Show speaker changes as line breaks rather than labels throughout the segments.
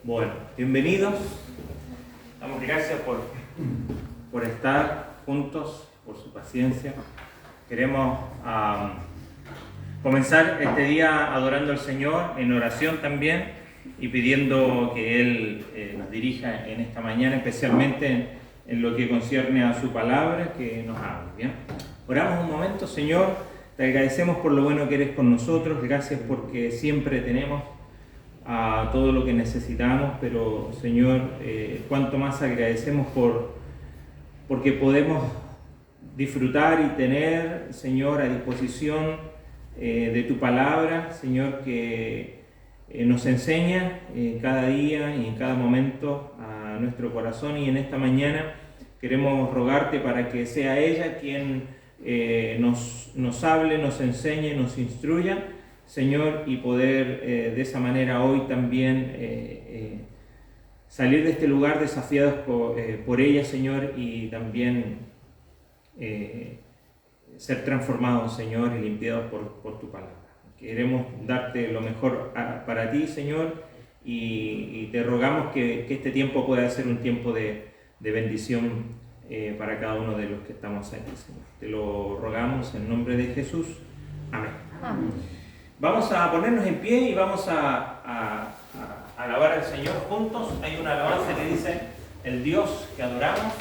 Bueno, bienvenidos. Damos gracias por estar juntos, por su paciencia. Queremos comenzar este día adorando al Señor en oración también y pidiendo que Él nos dirija en esta mañana, especialmente en lo que concierne a su palabra, que nos hable. ¿Bien? Oramos un momento, Señor. Te agradecemos por lo bueno que eres con nosotros. Gracias porque siempre tenemos a todo lo que necesitamos, pero Señor, cuánto más agradecemos porque podemos disfrutar y tener, Señor, a disposición de tu palabra, Señor, que nos enseña cada día y en cada momento a nuestro corazón, y en esta mañana queremos rogarte para que sea ella quien nos hable, nos enseñe, nos instruya, Señor, y poder de esa manera hoy también salir de este lugar desafiados por ella, Señor, y también ser transformados, Señor, y limpiados por tu palabra. Queremos darte lo mejor para ti, Señor, y te rogamos que este tiempo pueda ser un tiempo de bendición para cada uno de los que estamos aquí, Señor. Te lo rogamos en nombre de Jesús. Amén. Amén. Vamos a ponernos en pie y vamos a alabar al Señor juntos. Hay una alabanza que dice: el Dios que adoramos.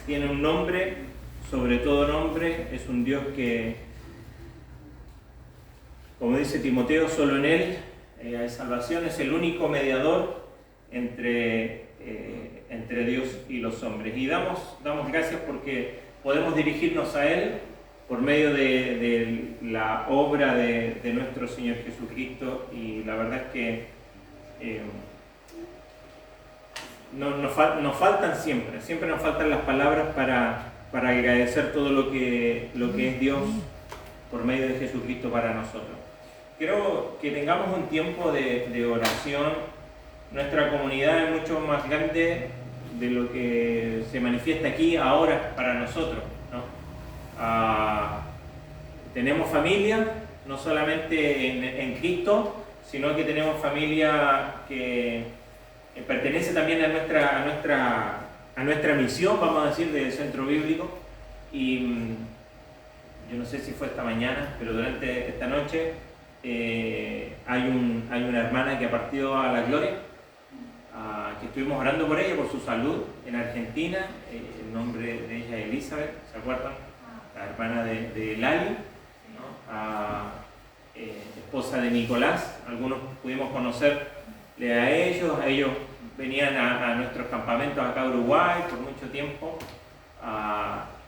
tiene un nombre, sobre todo nombre, es un Dios que, como dice Timoteo, solo en Él hay salvación, es el único mediador entre Dios y los hombres. Y damos gracias porque podemos dirigirnos a Él por medio de la obra de nuestro Señor Jesucristo, y la verdad es que nos faltan siempre nos faltan las palabras para agradecer todo lo que es Dios por medio de Jesucristo para nosotros. Quiero que tengamos un tiempo de oración. Nuestra comunidad es mucho más grande de lo que se manifiesta aquí ahora para nosotros, ¿no? Tenemos familia, no solamente en Cristo, sino que tenemos familia que pertenece también a nuestra misión, vamos a decir, del centro bíblico. Y yo no sé si fue esta mañana, pero durante esta noche hay una hermana que ha partido a la gloria, que estuvimos orando por ella, por su salud en Argentina. El nombre de ella es Elizabeth, ¿se acuerdan? La hermana de Lali, ¿no? Esposa de Nicolás. Algunos pudimos conocerle a ellos venían a nuestros campamentos acá a Uruguay por mucho tiempo,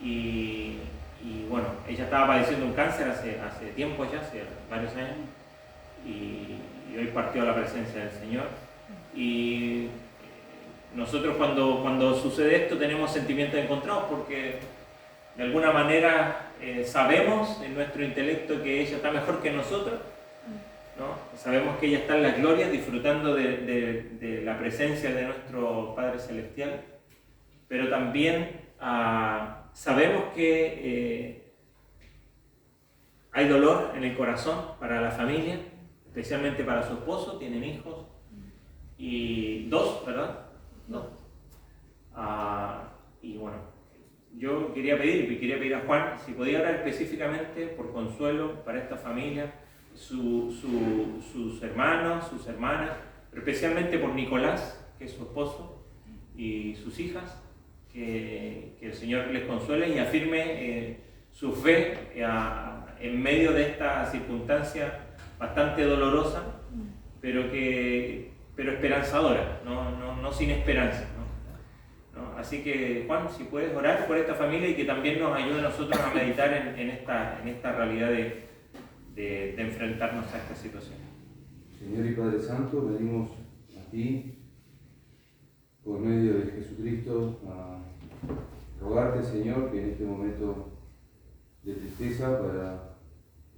y bueno, ella estaba padeciendo un cáncer hace tiempo ya, hace varios años, y hoy partió a la presencia del Señor. Y nosotros cuando sucede esto tenemos sentimientos encontrados, porque de alguna manera sabemos en nuestro intelecto que ella está mejor que nosotros, ¿no? Sabemos que ella está en la gloria disfrutando de la presencia de nuestro Padre Celestial, pero también sabemos que hay dolor en el corazón para la familia, especialmente para su esposo. Tienen hijos, y dos, ¿verdad? Dos. Y bueno, yo quería pedir a Juan si podía orar específicamente por consuelo para esta familia, sus hermanos, sus hermanas, pero especialmente por Nicolás, que es su esposo, y sus hijas, que el Señor les consuele y afirme su fe en medio de esta circunstancia bastante dolorosa, pero esperanzadora, no sin esperanza, ¿no? Así que, Juan, si puedes orar por esta familia y que también nos ayude a nosotros a meditar en esta realidad de enfrentarnos a esta situación.
Señor y Padre Santo, venimos a ti por medio de Jesucristo a rogarte, Señor, que en este momento de tristeza para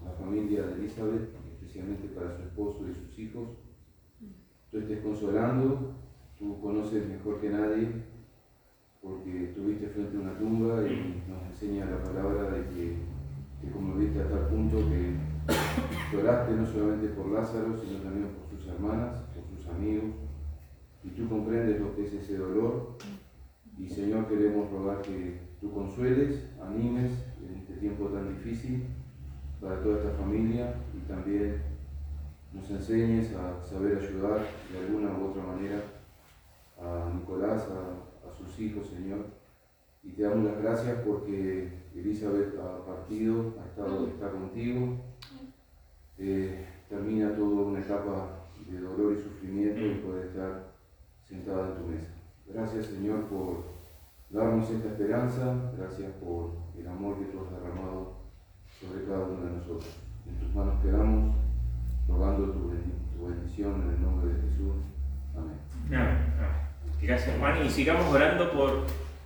la familia de Elizabeth, especialmente para su esposo y sus hijos, tú estés consolando. Tú conoces mejor que nadie, porque estuviste frente a una tumba y nos enseña la palabra de que conmoviste a tal punto que lloraste no solamente por Lázaro, sino también por sus hermanas, por sus amigos, y tú comprendes lo que es ese dolor. Y Señor, queremos rogar que tú consueles, animes en este tiempo tan difícil para toda esta familia, y también nos enseñes a saber ayudar de alguna u otra manera a Nicolás, a sus hijos, Señor. Y te damos las gracias porque Elizabeth ha partido, está contigo, termina toda una etapa de dolor y sufrimiento y poder estar sentada en tu mesa. Gracias, Señor, por darnos esta esperanza. Gracias por el amor que tú has derramado sobre cada uno de nosotros. En tus manos quedamos, rogando tu bendición en el nombre de Jesús. Amén.
Gracias, Juan, y sigamos orando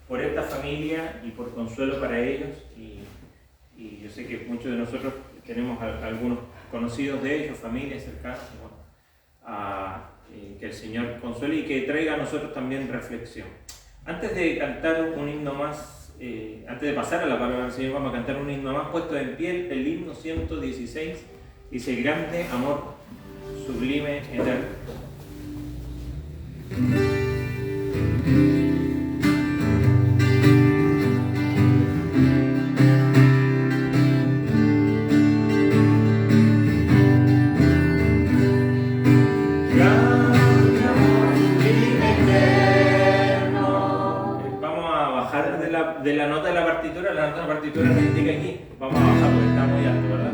por esta familia y por consuelo para ellos. Y yo sé que muchos de nosotros tenemos algunos conocidos de ellos, familias cercanas, que el Señor consuele y que traiga a nosotros también reflexión. Antes de cantar un himno más, antes de pasar a la palabra del Señor, vamos a cantar un himno más puesto en pie, el himno 116, dice: grande amor, sublime, eterno. de la nota de la partitura nos indica aquí. Vamos a bajar porque está muy alto, ¿verdad?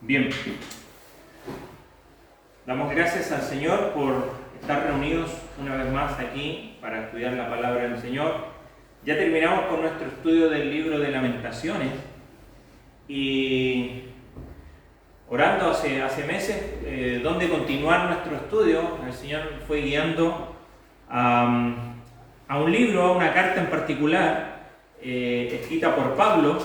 Bien, damos gracias al Señor por estar reunidos una vez más aquí para estudiar la palabra del Señor. Ya terminamos con nuestro estudio del libro de Lamentaciones y orando hace meses dónde continuar nuestro estudio. El Señor fue guiando a un libro, a una carta en particular escrita por Pablo,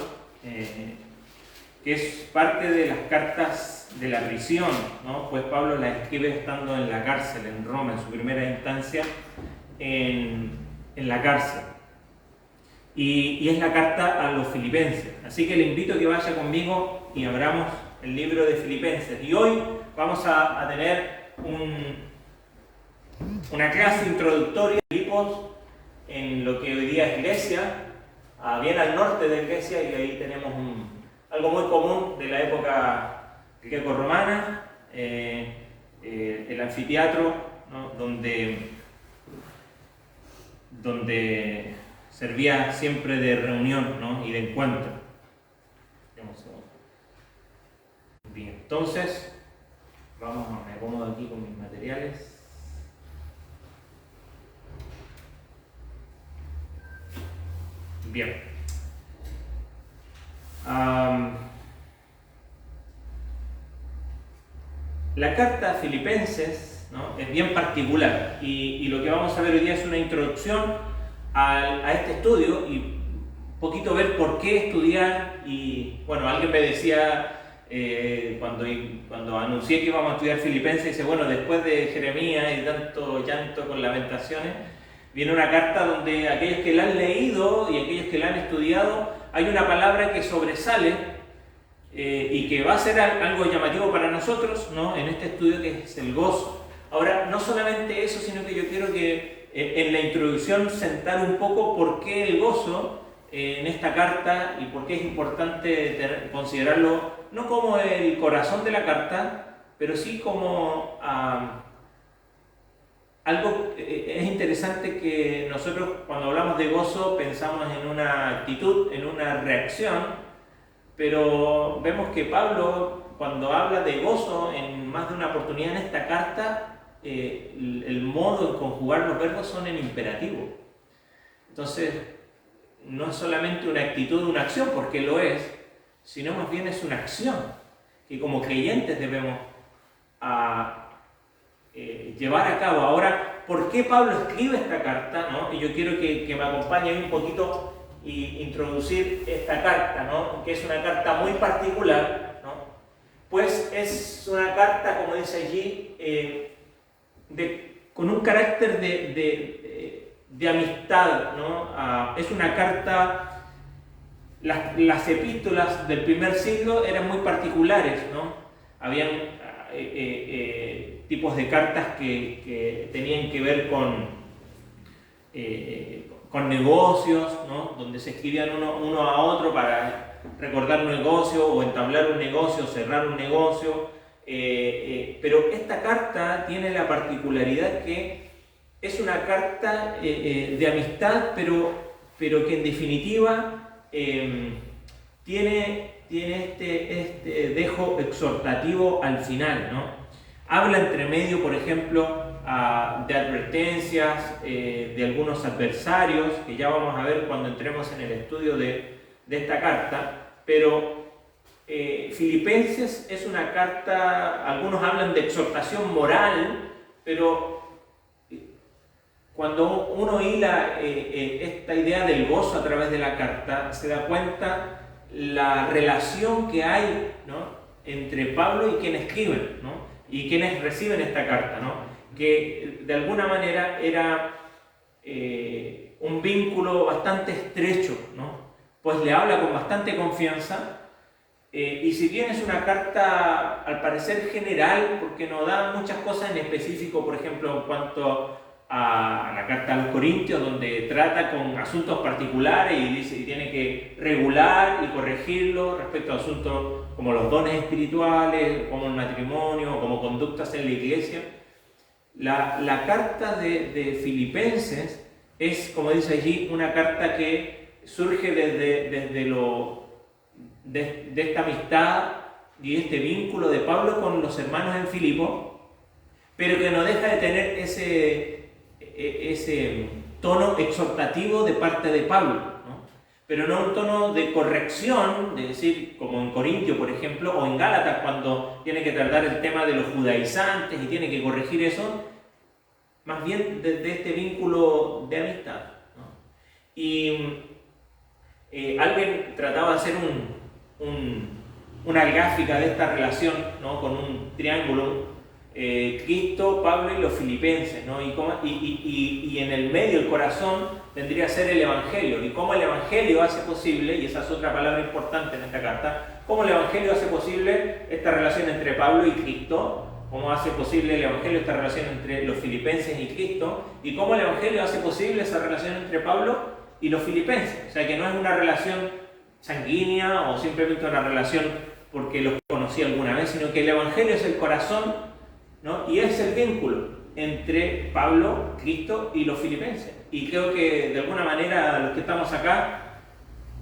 que es parte de las cartas de la prisión, ¿no? Pues Pablo la escribe estando en la cárcel, en Roma, en su primera instancia en la cárcel. Y es la carta a los filipenses. Así que le invito a que vaya conmigo y abramos el libro de Filipenses. Y hoy vamos a tener una clase introductoria de Filipos en lo que hoy día es Grecia, bien al norte de Grecia, y ahí tenemos algo muy común de la época greco-romana, el anfiteatro, ¿no? donde servía siempre de reunión, ¿no? Y de encuentro. Bien, entonces me acomodo aquí con mis materiales. Bien. La carta a Filipenses, ¿no? Es bien particular y lo que vamos a ver hoy día es una introducción a este estudio y un poquito ver por qué estudiar. Y bueno, alguien me decía cuando anuncié que íbamos a estudiar Filipenses, dice, bueno, después de Jeremías y tanto llanto con Lamentaciones, viene una carta donde aquellos que la han leído y aquellos que la han estudiado, hay una palabra que sobresale y que va a ser algo llamativo para nosotros, ¿no?, en este estudio, que es el gozo. Ahora, no solamente eso, sino que yo quiero que en la introducción sentar un poco por qué el gozo en esta carta y por qué es importante considerarlo no como el corazón de la carta, pero sí como algo. Es interesante que nosotros, cuando hablamos de gozo, pensamos en una actitud, en una reacción, pero vemos que Pablo, cuando habla de gozo en más de una oportunidad en esta carta, el modo en conjugar los verbos son en imperativo. Entonces, no es solamente una actitud, una acción, porque lo es, sino más bien es una acción que como creyentes debemos llevar a cabo. Ahora, ¿por qué Pablo escribe esta carta, ¿no? Y yo quiero que me acompañe un poquito y introducir esta carta, ¿no?, que es una carta muy particular, ¿no? Pues es una carta, como dice allí, con un carácter de amistad, ¿no? Es una carta. Las epístolas del primer siglo eran muy particulares, ¿no? Habían tipos de cartas que tenían que ver con negocios, ¿no?, donde se escribían uno a otro para recordar un negocio o entablar un negocio o cerrar un negocio. Pero esta carta tiene la particularidad que es una carta de amistad, pero que en definitiva tiene este dejo exhortativo al final, ¿no? Habla entre medio, por ejemplo, de advertencias, de algunos adversarios, que ya vamos a ver cuando entremos en el estudio de esta carta, pero Filipenses es una carta, algunos hablan de exhortación moral, pero cuando uno hila esta idea del gozo a través de la carta, se da cuenta la relación que hay, ¿no?, entre Pablo y quienes escriben, ¿no?, y quienes reciben esta carta, ¿no?, que de alguna manera era un vínculo bastante estrecho, ¿no?, pues le habla con bastante confianza. Y si bien es una carta al parecer general, porque no da muchas cosas en específico, por ejemplo, en cuanto a la carta a los Corintios, donde trata con asuntos particulares y dice y tiene que regular y corregirlo respecto a asuntos como los dones espirituales, como el matrimonio, como conductas en la iglesia. La carta de Filipenses es, como dice allí, una carta que surge desde esta amistad y este vínculo de Pablo con los hermanos en Filipo, pero que no deja de tener ese tono exhortativo de parte de Pablo, ¿no? Pero no un tono de corrección, de decir, como en Corintio, por ejemplo, o en Gálatas, cuando tiene que tratar el tema de los judaizantes y tiene que corregir eso, más bien desde este vínculo de amistad, ¿no? Y alguien trataba de hacer una gráfica de esta relación, ¿no?, con un triángulo, Cristo, Pablo y los filipenses, ¿no?, y en el medio, el corazón, tendría que ser el Evangelio, y cómo el Evangelio hace posible, y esa es otra palabra importante en esta carta, cómo el Evangelio hace posible esta relación entre Pablo y Cristo, cómo hace posible el Evangelio esta relación entre los filipenses y Cristo, y cómo el Evangelio hace posible esa relación entre Pablo y los filipenses. O sea, que no es una relación sanguínea o simplemente una relación porque los conocí alguna vez, sino que el Evangelio es el corazón, ¿no?, y es el vínculo entre Pablo, Cristo y los filipenses. Y creo que de alguna manera los que estamos acá,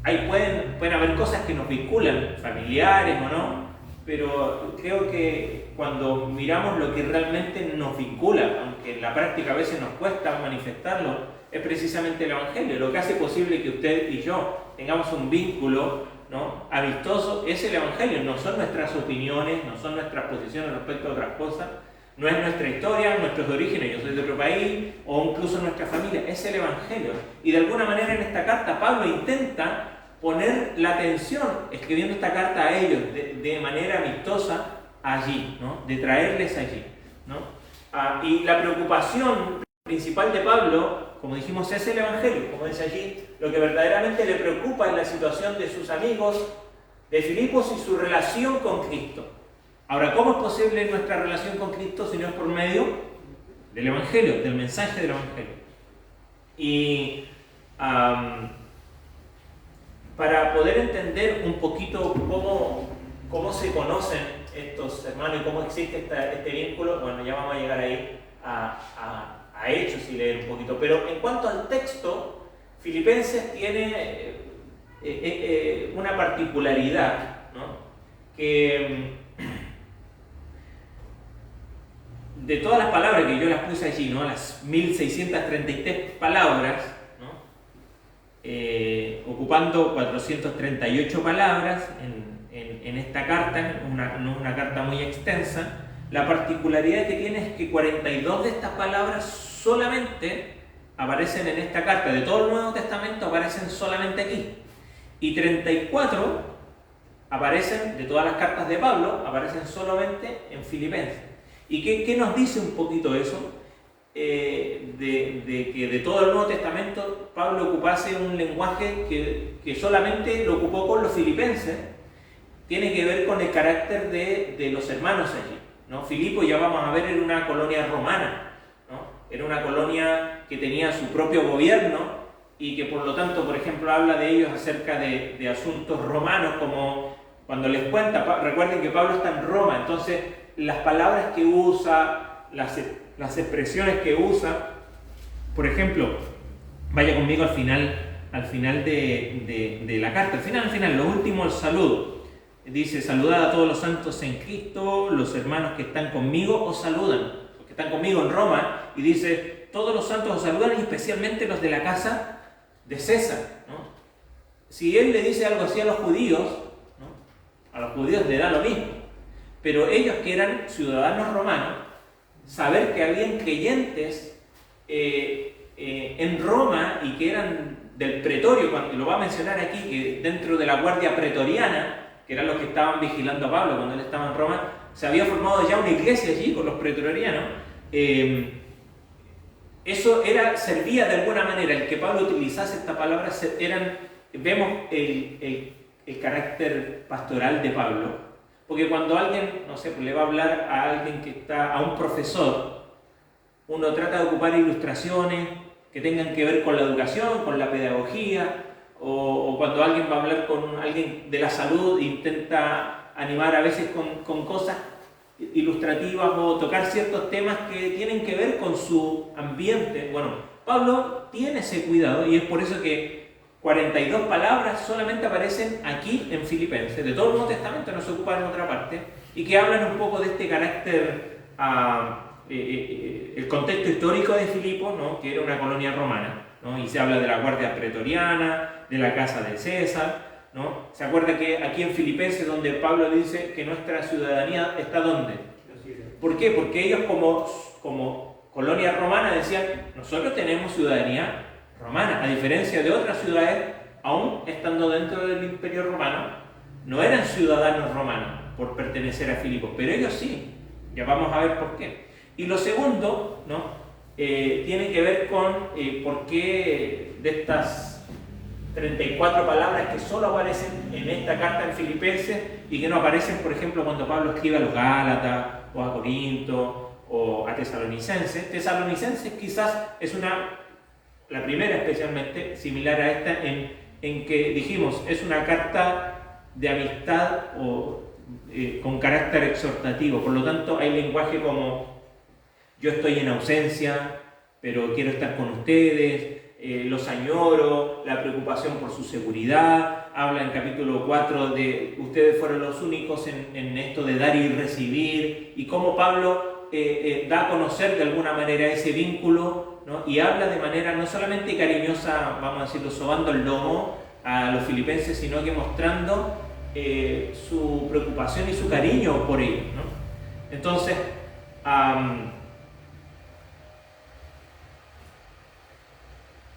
ahí pueden haber cosas que nos vinculan, familiares o no, pero creo que cuando miramos lo que realmente nos vincula, aunque en la práctica a veces nos cuesta manifestarlo, es precisamente el Evangelio. Lo que hace posible que usted y yo tengamos un vínculo, ¿no?, amistoso, es el Evangelio. No son nuestras opiniones, no son nuestras posiciones respecto a otras cosas, no es nuestra historia, nuestros orígenes, yo soy de otro país, o incluso nuestra familia, es el Evangelio. Y de alguna manera en esta carta Pablo intenta poner la atención, escribiendo esta carta a ellos de manera amistosa allí, ¿no?, de traerles allí, ¿no? Y la preocupación principal de Pablo, como dijimos, es el Evangelio. Como dice allí, lo que verdaderamente le preocupa es la situación de sus amigos de Filipos y su relación con Cristo. Ahora, ¿cómo es posible nuestra relación con Cristo si no es por medio del Evangelio, del mensaje del Evangelio? Y para poder entender un poquito cómo se conocen estos hermanos y cómo existe este vínculo, bueno, ya vamos a llegar ahí a Hechos y leer un poquito. Pero en cuanto al texto, Filipenses tiene una particularidad, ¿no? Que de todas las palabras que yo las puse allí, ¿no? Las 1633 palabras, ¿no? Ocupando 438 palabras en esta carta, no es una carta muy extensa. La particularidad que tiene es que 42 de estas palabras solamente aparecen en esta carta. De todo el Nuevo Testamento aparecen solamente aquí. Y 34 aparecen, de todas las cartas de Pablo, aparecen solamente en Filipenses. ¿Y qué nos dice un poquito eso? De que de todo el Nuevo Testamento Pablo ocupase un lenguaje que solamente lo ocupó con los filipenses. Tiene que ver con el carácter de los hermanos allí, ¿no? Filipo, ya vamos a ver, era una colonia romana, ¿no? Era una colonia que tenía su propio gobierno y que por lo tanto, por ejemplo, habla de ellos acerca de asuntos romanos, como cuando les cuenta, recuerden que Pablo está en Roma, entonces las palabras que usa, las expresiones que usa, por ejemplo, vaya conmigo al final de la carta, al final, lo último, el saludo. Dice: saludad a todos los santos en Cristo, los hermanos que están conmigo os saludan, los que están conmigo en Roma, y dice: todos los santos os saludan, y especialmente los de la casa de César, ¿no? Si él le dice algo así a los judíos, ¿no? A los judíos le da lo mismo, pero ellos que eran ciudadanos romanos, saber que habían creyentes en Roma y que eran del pretorio, cuando lo va a mencionar aquí, que dentro de la guardia pretoriana, que eran los que estaban vigilando a Pablo cuando él estaba en Roma, se había formado ya una iglesia allí con los pretorianos. Eso servía de alguna manera, el que Pablo utilizase esta palabra, vemos el carácter pastoral de Pablo, porque cuando alguien, no sé, pues le va a hablar a alguien a un profesor, uno trata de ocupar ilustraciones que tengan que ver con la educación, con la pedagogía, o cuando alguien va a hablar con alguien de la salud, intenta animar a veces con cosas ilustrativas o tocar ciertos temas que tienen que ver con su ambiente. Bueno, Pablo tiene ese cuidado y es por eso que 42 palabras solamente aparecen aquí en Filipenses. De todo el Nuevo Testamento no se ocupan en otra parte, y que hablan un poco de este carácter, el contexto histórico de Filipos, ¿no? Que era una colonia romana, ¿no? Y se habla de la guardia pretoriana, de la casa de César, ¿no? ¿Se acuerda que aquí en Filipenses, donde Pablo dice que nuestra ciudadanía está ¿dónde? ¿Por qué? Porque ellos como colonia romana decían: nosotros tenemos ciudadanía romana, a diferencia de otras ciudades, aún estando dentro del Imperio Romano, no eran ciudadanos romanos por pertenecer a Filipos, pero ellos sí. Ya vamos a ver por qué. Y lo segundo, ¿no? Tiene que ver con por qué de estas 34 palabras que solo aparecen en esta carta en Filipenses y que no aparecen, por ejemplo, cuando Pablo escribe a los Gálatas o a Corinto o a Tesalonicenses. Tesalonicenses quizás es la primera especialmente, similar a esta, en que dijimos, es una carta de amistad o con carácter exhortativo. Por lo tanto, hay lenguaje como: yo estoy en ausencia, pero quiero estar con ustedes, los añoro, la preocupación por su seguridad. Habla en capítulo 4 de ustedes fueron los únicos en esto de dar y recibir, y cómo Pablo da a conocer de alguna manera ese vínculo, ¿no? Y habla de manera no solamente cariñosa, vamos a decirlo, sobando el lomo a los filipenses, sino que mostrando su preocupación y su cariño por ellos, ¿no? Entonces,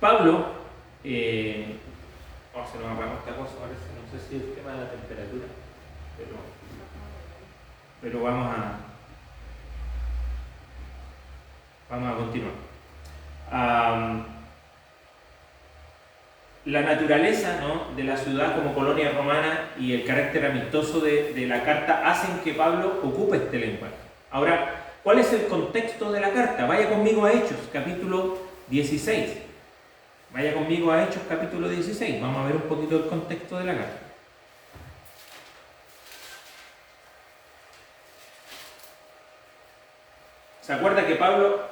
Pablo, se nos apagó esta cosa, parece, no sé si es el tema de la temperatura, pero vamos a continuar. la naturaleza, ¿no?, de la ciudad como colonia romana y el carácter amistoso de la carta hacen que Pablo ocupe este lenguaje. Ahora, ¿cuál es el contexto de la carta? Vaya conmigo a Hechos, capítulo 16. Vaya conmigo a Hechos, capítulo 16. Vamos a ver un poquito el contexto de la carta. ¿Se acuerda que Pablo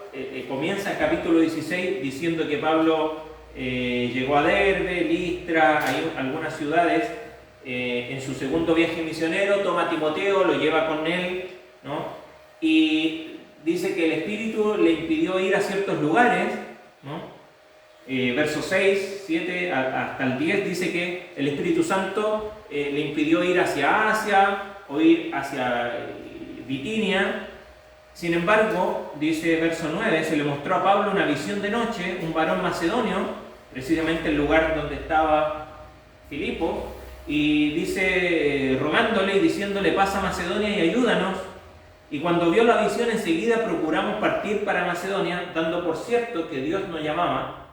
comienza el capítulo 16 diciendo que Pablo llegó a Derbe, Listra, hay algunas ciudades, en su segundo viaje misionero, toma a Timoteo, lo lleva con él, ¿no? Y dice que el Espíritu le impidió ir a ciertos lugares, ¿no? Versos 6, 7 hasta el 10 dice que el Espíritu Santo le impidió ir hacia Asia o ir hacia Bitinia. Sin embargo, dice verso 9, se le mostró a Pablo una visión de noche, un varón macedonio, precisamente el lugar donde estaba Filipo, y dice, rogándole y diciéndole, pasa a Macedonia y ayúdanos. Y cuando vio la visión, enseguida procuramos partir para Macedonia, dando por cierto que Dios nos llamaba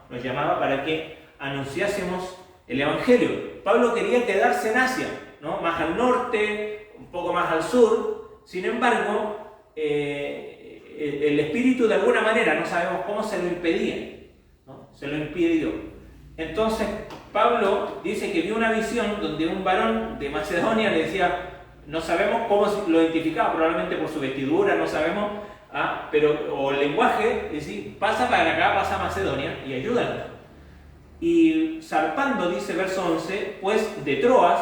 para que anunciásemos el Evangelio. Pablo quería quedarse en Asia, ¿no?, más al norte, un poco más al sur. Sin embargo, el Espíritu de alguna manera, no sabemos cómo, se lo impedía, ¿no? Se lo impidió. Entonces Pablo dice que vio una visión donde un varón de Macedonia le decía, no sabemos cómo lo identificaba, probablemente por su vestidura, no sabemos, o el lenguaje, es decir, pasa para acá, pasa a Macedonia y ayúdanos. Y zarpando, dice verso 11, pues de Troas,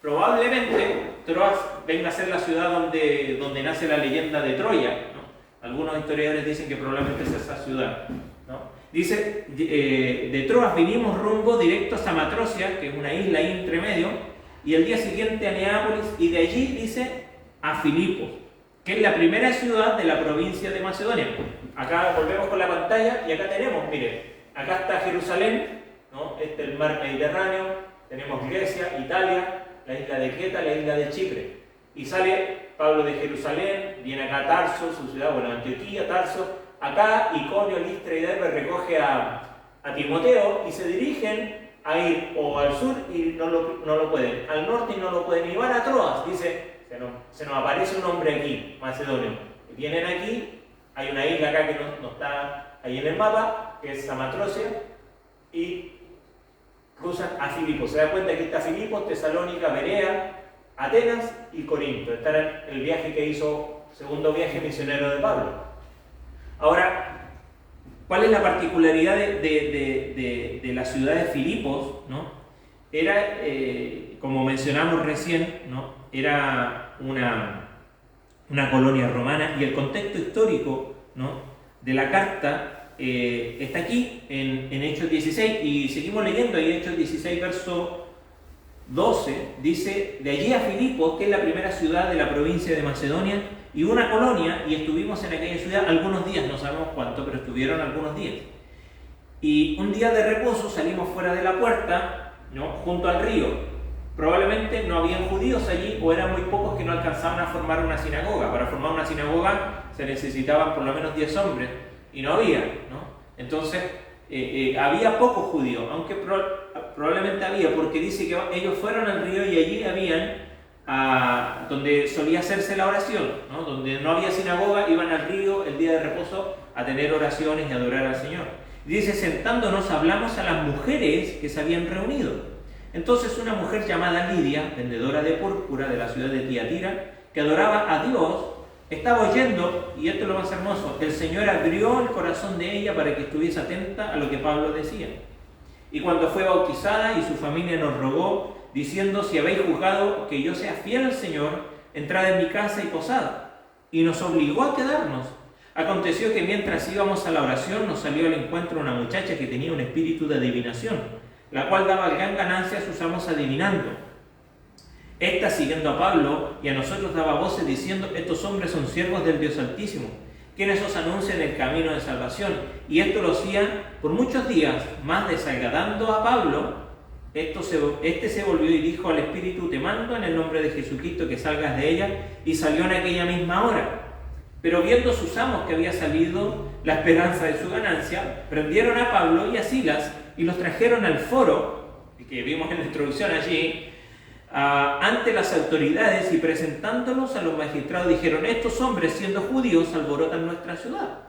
probablemente Troas venga a ser la ciudad donde nace la leyenda de Troya, ¿no? Algunos historiadores dicen que probablemente es esa ciudad, ¿no? Dice, de Troas vinimos rumbo directo a Samatrocia, que es una isla ahí entre medio, y el día siguiente a Neápolis, y de allí, dice, a Filipos, que es la primera ciudad de la provincia de Macedonia. Acá volvemos con la pantalla y acá tenemos, miren, acá está Jerusalén, ¿no? Este es el mar Mediterráneo, tenemos Grecia, Italia, la isla de Creta, la isla de Chipre. Y sale Pablo de Jerusalén, viene acá a Tarso, su ciudad, Antioquía, Tarso. Acá Iconio, Listra y Derbe recoge a Timoteo y se dirigen a ir o al sur y no lo pueden, al norte y no lo pueden, y van a Troas. Dice, se nos aparece un hombre aquí, macedonio. Vienen aquí, hay una isla acá que no está ahí en el mapa, que es Samatrocia, y cruzan a Filipos. Se da cuenta que está Filipos, Tesalónica, Berea, Atenas y Corinto. Está en el viaje que hizo, segundo viaje misionero de Pablo. Ahora, ¿cuál es la particularidad de la ciudad de Filipos, ¿no? Era, como mencionamos recién, ¿no?, era una colonia romana, y el contexto histórico, ¿no?, de la carta está aquí en Hechos 16, y seguimos leyendo ahí. Hechos 16, verso 12, dice, de allí a Filipos, que es la primera ciudad de la provincia de Macedonia, y una colonia, y estuvimos en aquella ciudad algunos días, no sabemos cuánto, pero estuvieron algunos días. Y un día de reposo salimos fuera de la puerta, ¿no?, junto al río. Probablemente no habían judíos allí, o eran muy pocos que no alcanzaban a formar una sinagoga. Para formar una sinagoga se necesitaban por lo menos 10 hombres, y no había, ¿no? Entonces, había pocos judíos, aunque probablemente había, porque dice que ellos fueron al río y allí habían, donde solía hacerse la oración, ¿no? Donde no había sinagoga, iban al río el día de reposo a tener oraciones y adorar al Señor. Dice, sentándonos hablamos a las mujeres que se habían reunido. Entonces una mujer llamada Lidia, vendedora de púrpura de la ciudad de Tiatira, que adoraba a Dios, estaba oyendo, y esto es lo más hermoso, el Señor abrió el corazón de ella para que estuviese atenta a lo que Pablo decía. Y cuando fue bautizada y su familia nos rogó, diciendo, si habéis juzgado que yo sea fiel al Señor, entrad en mi casa y posad. Y nos obligó a quedarnos. Aconteció que mientras íbamos a la oración, nos salió al encuentro una muchacha que tenía un espíritu de adivinación, la cual daba gran ganancia a sus amos adivinando. Esta, siguiendo a Pablo y a nosotros, daba voces diciendo, estos hombres son siervos del Dios Altísimo, quienes os anuncian el camino de salvación. Y esto lo hacían por muchos días, más desagradando a Pablo. Este se volvió y dijo al espíritu, te mando en el nombre de Jesucristo que salgas de ella, y salió en aquella misma hora. Pero viendo sus amos que había salido la esperanza de su ganancia, prendieron a Pablo y a Silas y los trajeron al foro, que vimos en la introducción allí, ante las autoridades, y presentándolos a los magistrados dijeron: estos hombres, siendo judíos, alborotan nuestra ciudad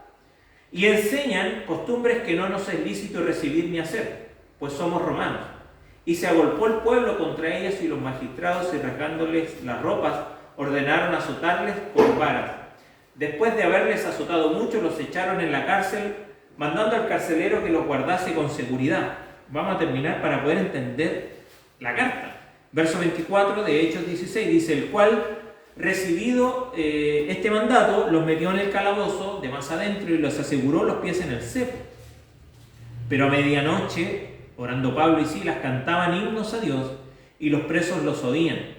y enseñan costumbres que no nos es lícito recibir ni hacer, pues somos romanos. Y se agolpó el pueblo contra ellos, y los magistrados, y rasgándoles las ropas, ordenaron azotarles con varas. Después de haberles azotado mucho, los echaron en la cárcel, mandando al carcelero que los guardase con seguridad. Vamos a terminar para poder entender la carta. Verso 24 de Hechos 16 dice: el cual, recibido este mandato, los metió en el calabozo de más adentro y los aseguró los pies en el cepo. Pero a medianoche, orando Pablo y Silas, cantaban himnos a Dios, y los presos los oían.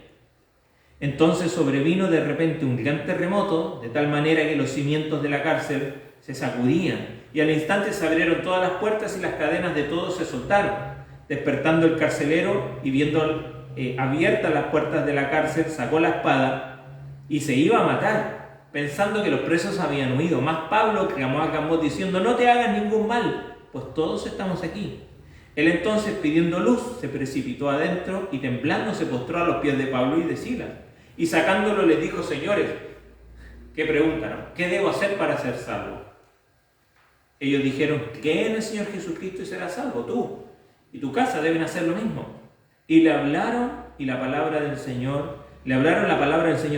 Entonces sobrevino de repente un gran terremoto, de tal manera que los cimientos de la cárcel se sacudían, y al instante se abrieron todas las puertas y las cadenas de todos se soltaron. Despertando el carcelero y viendo abiertas las puertas de la cárcel, sacó la espada y se iba a matar, pensando que los presos habían huido. Mas Pablo clamó a gran voz diciendo: no te hagas ningún mal, pues todos estamos aquí. Él entonces, pidiendo luz, se precipitó adentro y temblando se postró a los pies de Pablo y de Silas. Y sacándolo les dijo: señores, ¿qué preguntan, no? ¿Qué debo hacer para ser salvo? Ellos dijeron: cree en el Señor Jesucristo y serás salvo, tú y tu casa deben hacer lo mismo. Y le hablaron la palabra del Señor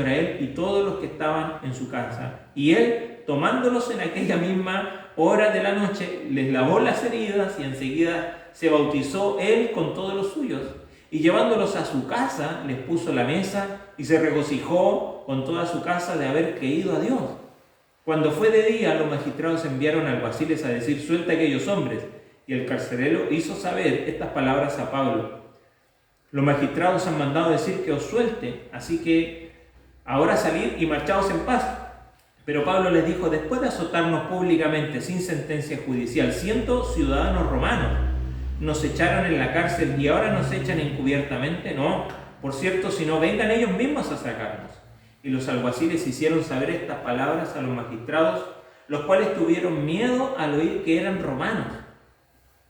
a él y todos los que estaban en su casa. Y él, tomándolos en aquella misma hora de la noche, les lavó las heridas, y enseguida se bautizó él con todos los suyos. Y llevándolos a su casa, les puso la mesa, y se regocijó con toda su casa de haber creído a Dios. Cuando fue de día, los magistrados enviaron alguaciles a decir: suelta a aquellos hombres. Y el carcelero hizo saber estas palabras a Pablo: los magistrados han mandado decir que os suelte, así que ahora salid y marchaos en paz. Pero Pablo les dijo: después de azotarnos públicamente sin sentencia judicial, siendo ciudadanos romanos, nos echaron en la cárcel y ahora nos echan encubiertamente. No, por cierto, si no, vengan ellos mismos a sacarnos. Y los alguaciles hicieron saber estas palabras a los magistrados, los cuales tuvieron miedo al oír que eran romanos.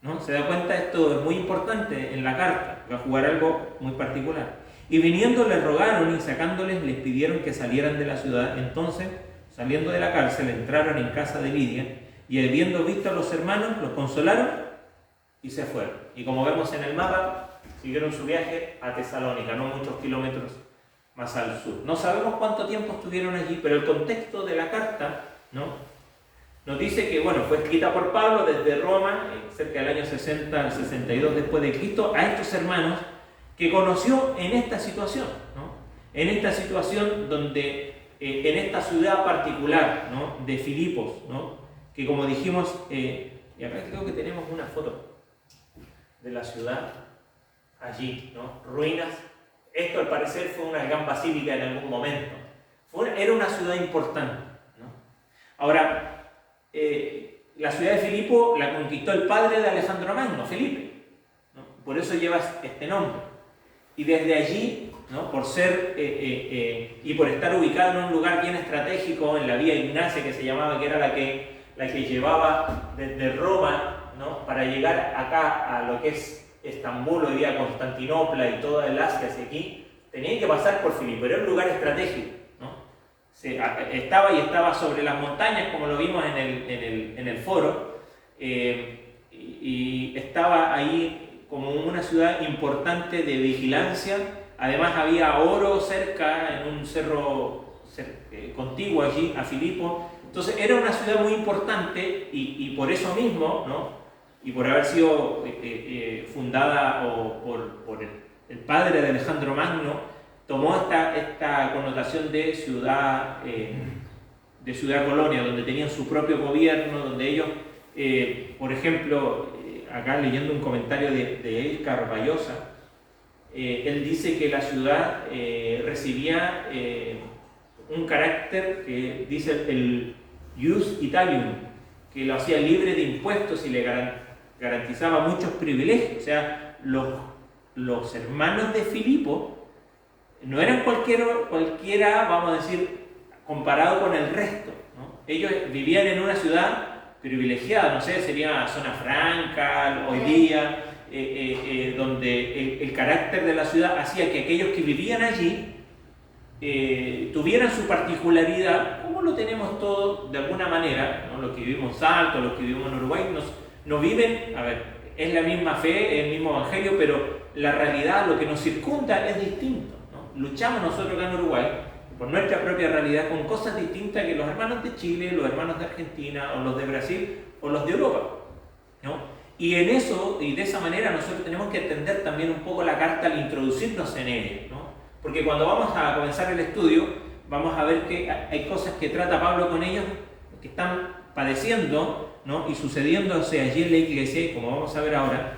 ¿No? ¿Se da cuenta? Esto es muy importante en la carta, va a jugar algo muy particular. Y viniendo les rogaron, y sacándoles les pidieron que salieran de la ciudad. Entonces, saliendo de la cárcel, entraron en casa de Lidia, y habiendo visto a los hermanos, los consolaron y se fueron. Y como vemos en el mapa, siguieron su viaje a Tesalónica, no muchos kilómetros más al sur. No sabemos cuánto tiempo estuvieron allí, pero el contexto de la carta, ¿no?, nos dice que, bueno, fue escrita por Pablo desde Roma, cerca del año 60 al 62 después de Cristo, a estos hermanos que conoció en esta situación, ¿no? En esta situación donde, en esta ciudad particular, ¿no?, de Filipos, ¿no?, que como dijimos, y acá creo que tenemos una foto de la ciudad allí, ¿no?, ruinas. Esto al parecer fue una gran basílica en algún momento. Era una ciudad importante, ¿no? Ahora, la ciudad de Filipo la conquistó el padre de Alejandro Magno, Felipe, ¿no? Por eso lleva este nombre. Y desde allí, ¿no?, por ser y por estar ubicado en un lugar bien estratégico, en la vía Ignacia que se llamaba, que era la que llevaba desde Roma, ¿no?, para llegar acá a lo que es Estambul, hoy día Constantinopla y toda el Asia hacia aquí, tenía que pasar por Filipo. Era un lugar estratégico. Estaba sobre las montañas, como lo vimos en el foro, y estaba ahí como una ciudad importante de vigilancia. Además había oro cerca, en un cerro contiguo allí a Filipo. Entonces era una ciudad muy importante, y por eso mismo, ¿no?, y por haber sido fundada por el padre de Alejandro Magno, tomó esta connotación de ciudad colonia, donde tenían su propio gobierno, donde ellos, por ejemplo, acá leyendo un comentario de Edgar Bayosa, él dice que la ciudad recibía un carácter que dice el ius Italium, que lo hacía libre de impuestos y le garantizaba muchos privilegios. O sea, los hermanos de Filipo no eran cualquiera, vamos a decir, comparado con el resto, ¿no? Ellos vivían en una ciudad privilegiada, no sé, sería zona franca hoy día, donde el carácter de la ciudad hacía que aquellos que vivían allí tuvieran su particularidad, como lo tenemos todos de alguna manera, ¿no? Los que vivimos en Salto, los que vivimos en Uruguay, no viven, a ver, es la misma fe, es el mismo evangelio, pero la realidad, lo que nos circunda es distinto, ¿no? Luchamos nosotros acá en Uruguay por nuestra propia realidad con cosas distintas que los hermanos de Chile, los hermanos de Argentina, o los de Brasil, o los de Europa, ¿no? Y en eso, y de esa manera, nosotros tenemos que entender también un poco la carta al introducirnos en ella, ¿no? Porque cuando vamos a comenzar el estudio, vamos a ver que hay cosas que trata Pablo con ellos que están padeciendo, ¿no? Y sucediéndose allí en la iglesia, como vamos a ver ahora,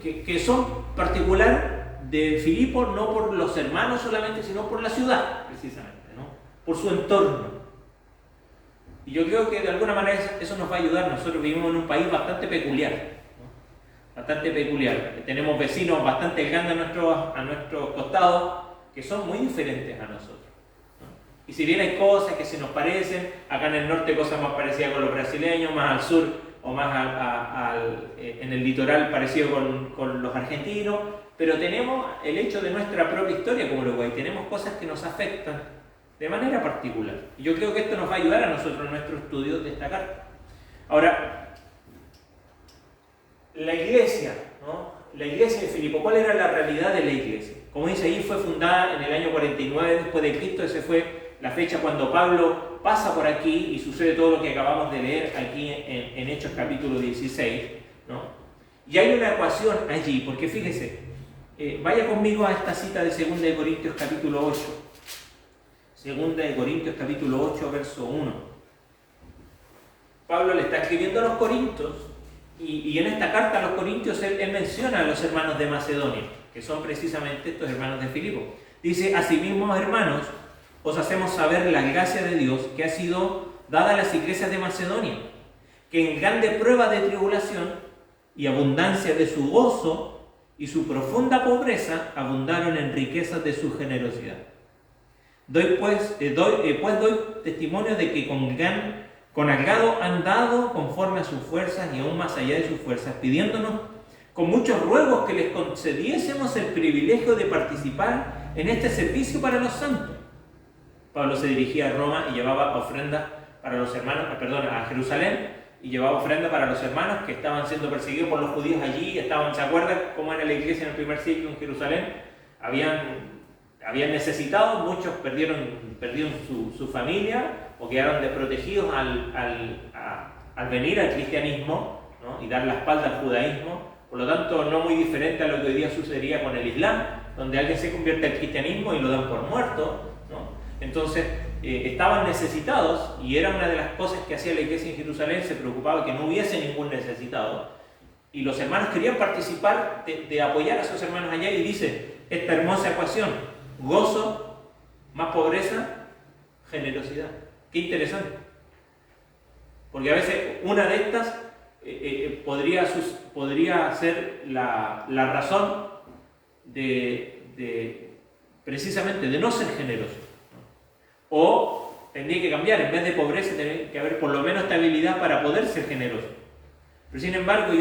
que son particular de Filipo, no por los hermanos solamente, sino por la ciudad, precisamente, ¿no? Por su entorno. Y yo creo que de alguna manera eso nos va a ayudar. Nosotros vivimos en un país bastante peculiar, ¿no? Bastante peculiar. Tenemos vecinos bastante grandes a nuestros costados que son muy diferentes a nosotros, ¿no? Y si bien hay cosas que se nos parecen, acá en el norte cosas más parecidas con los brasileños, más al sur o más en el litoral parecido con los argentinos, pero tenemos el hecho de nuestra propia historia como Uruguay, tenemos cosas que nos afectan de manera particular. Y yo creo que esto nos va a ayudar a nosotros en nuestro estudio de esta carta. Ahora, la iglesia, ¿no? La iglesia de Filipo, ¿cuál era la realidad de la iglesia? Como dice ahí, fue fundada en el año 49 después de Cristo. Esa fue la fecha cuando Pablo pasa por aquí y sucede todo lo que acabamos de leer aquí en Hechos capítulo 16, ¿no? Y hay una ecuación allí, porque fíjese, vaya conmigo a esta cita de 2 de Corintios capítulo 8. 2 de Corintios capítulo 8, verso 1. Pablo le está escribiendo a los corintios y en esta carta a los corintios él menciona a los hermanos de Macedonia, que son precisamente estos hermanos de Filipo. Dice: asimismo, hermanos, os hacemos saber la gracia de Dios que ha sido dada a las iglesias de Macedonia, que en grande prueba de tribulación y abundancia de su gozo y su profunda pobreza abundaron en riquezas de su generosidad. Doy testimonio de que con agrado han dado conforme a sus fuerzas y aún más allá de sus fuerzas, pidiéndonos con muchos ruegos que les concediésemos el privilegio de participar en este servicio para los santos. Pablo se dirigía a Roma y llevaba ofrendas para los hermanos, a Jerusalén, y llevaba ofrendas para los hermanos que estaban siendo perseguidos por los judíos allí. ¿Se acuerdan cómo era la iglesia en el primer siglo en Jerusalén? Habían necesitado, muchos perdieron su familia o quedaron desprotegidos al venir al cristianismo, ¿no? Y dar la espalda al judaísmo. Por lo tanto, no muy diferente a lo que hoy día sucedería con el Islam, donde alguien se convierte al cristianismo y lo dan por muerto, ¿no? Entonces, estaban necesitados, y era una de las cosas que hacía la iglesia en Jerusalén, se preocupaba que no hubiese ningún necesitado, y los hermanos querían participar de apoyar a sus hermanos allá, y dice esta hermosa ecuación: gozo más pobreza, generosidad. Qué interesante, porque a veces una de estas podría ser la razón precisamente de no ser generoso, ¿no? O tendría que cambiar, en vez de pobreza tendría que haber por lo menos estabilidad para poder ser generoso. Pero sin embargo,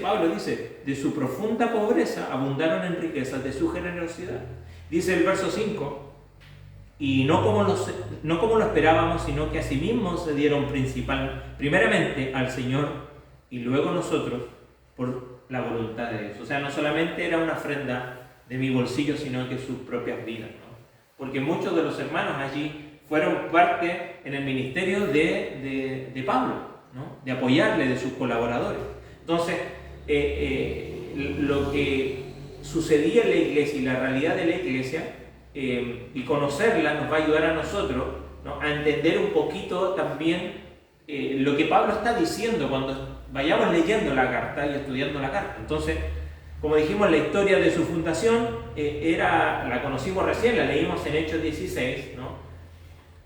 Pablo dice, de su profunda pobreza abundaron en riquezas de su generosidad. Dice el verso 5, y no como lo esperábamos, sino que asimismo se dieron primeramente al Señor y luego nosotros por la voluntad de Dios. O sea, no solamente era una ofrenda de mi bolsillo, sino que sus propias vidas, ¿no? Porque muchos de los hermanos allí fueron parte en el ministerio de Pablo, ¿no? De apoyarle, de sus colaboradores. Entonces, lo que sucedía en la iglesia y la realidad de la iglesia, y conocerla nos va a ayudar a nosotros, ¿no? A entender un poquito también lo que Pablo está diciendo cuando vayamos leyendo la carta y estudiando la carta. Entonces, como dijimos, la historia de su fundación la conocimos recién, la leímos en Hechos 16, ¿no?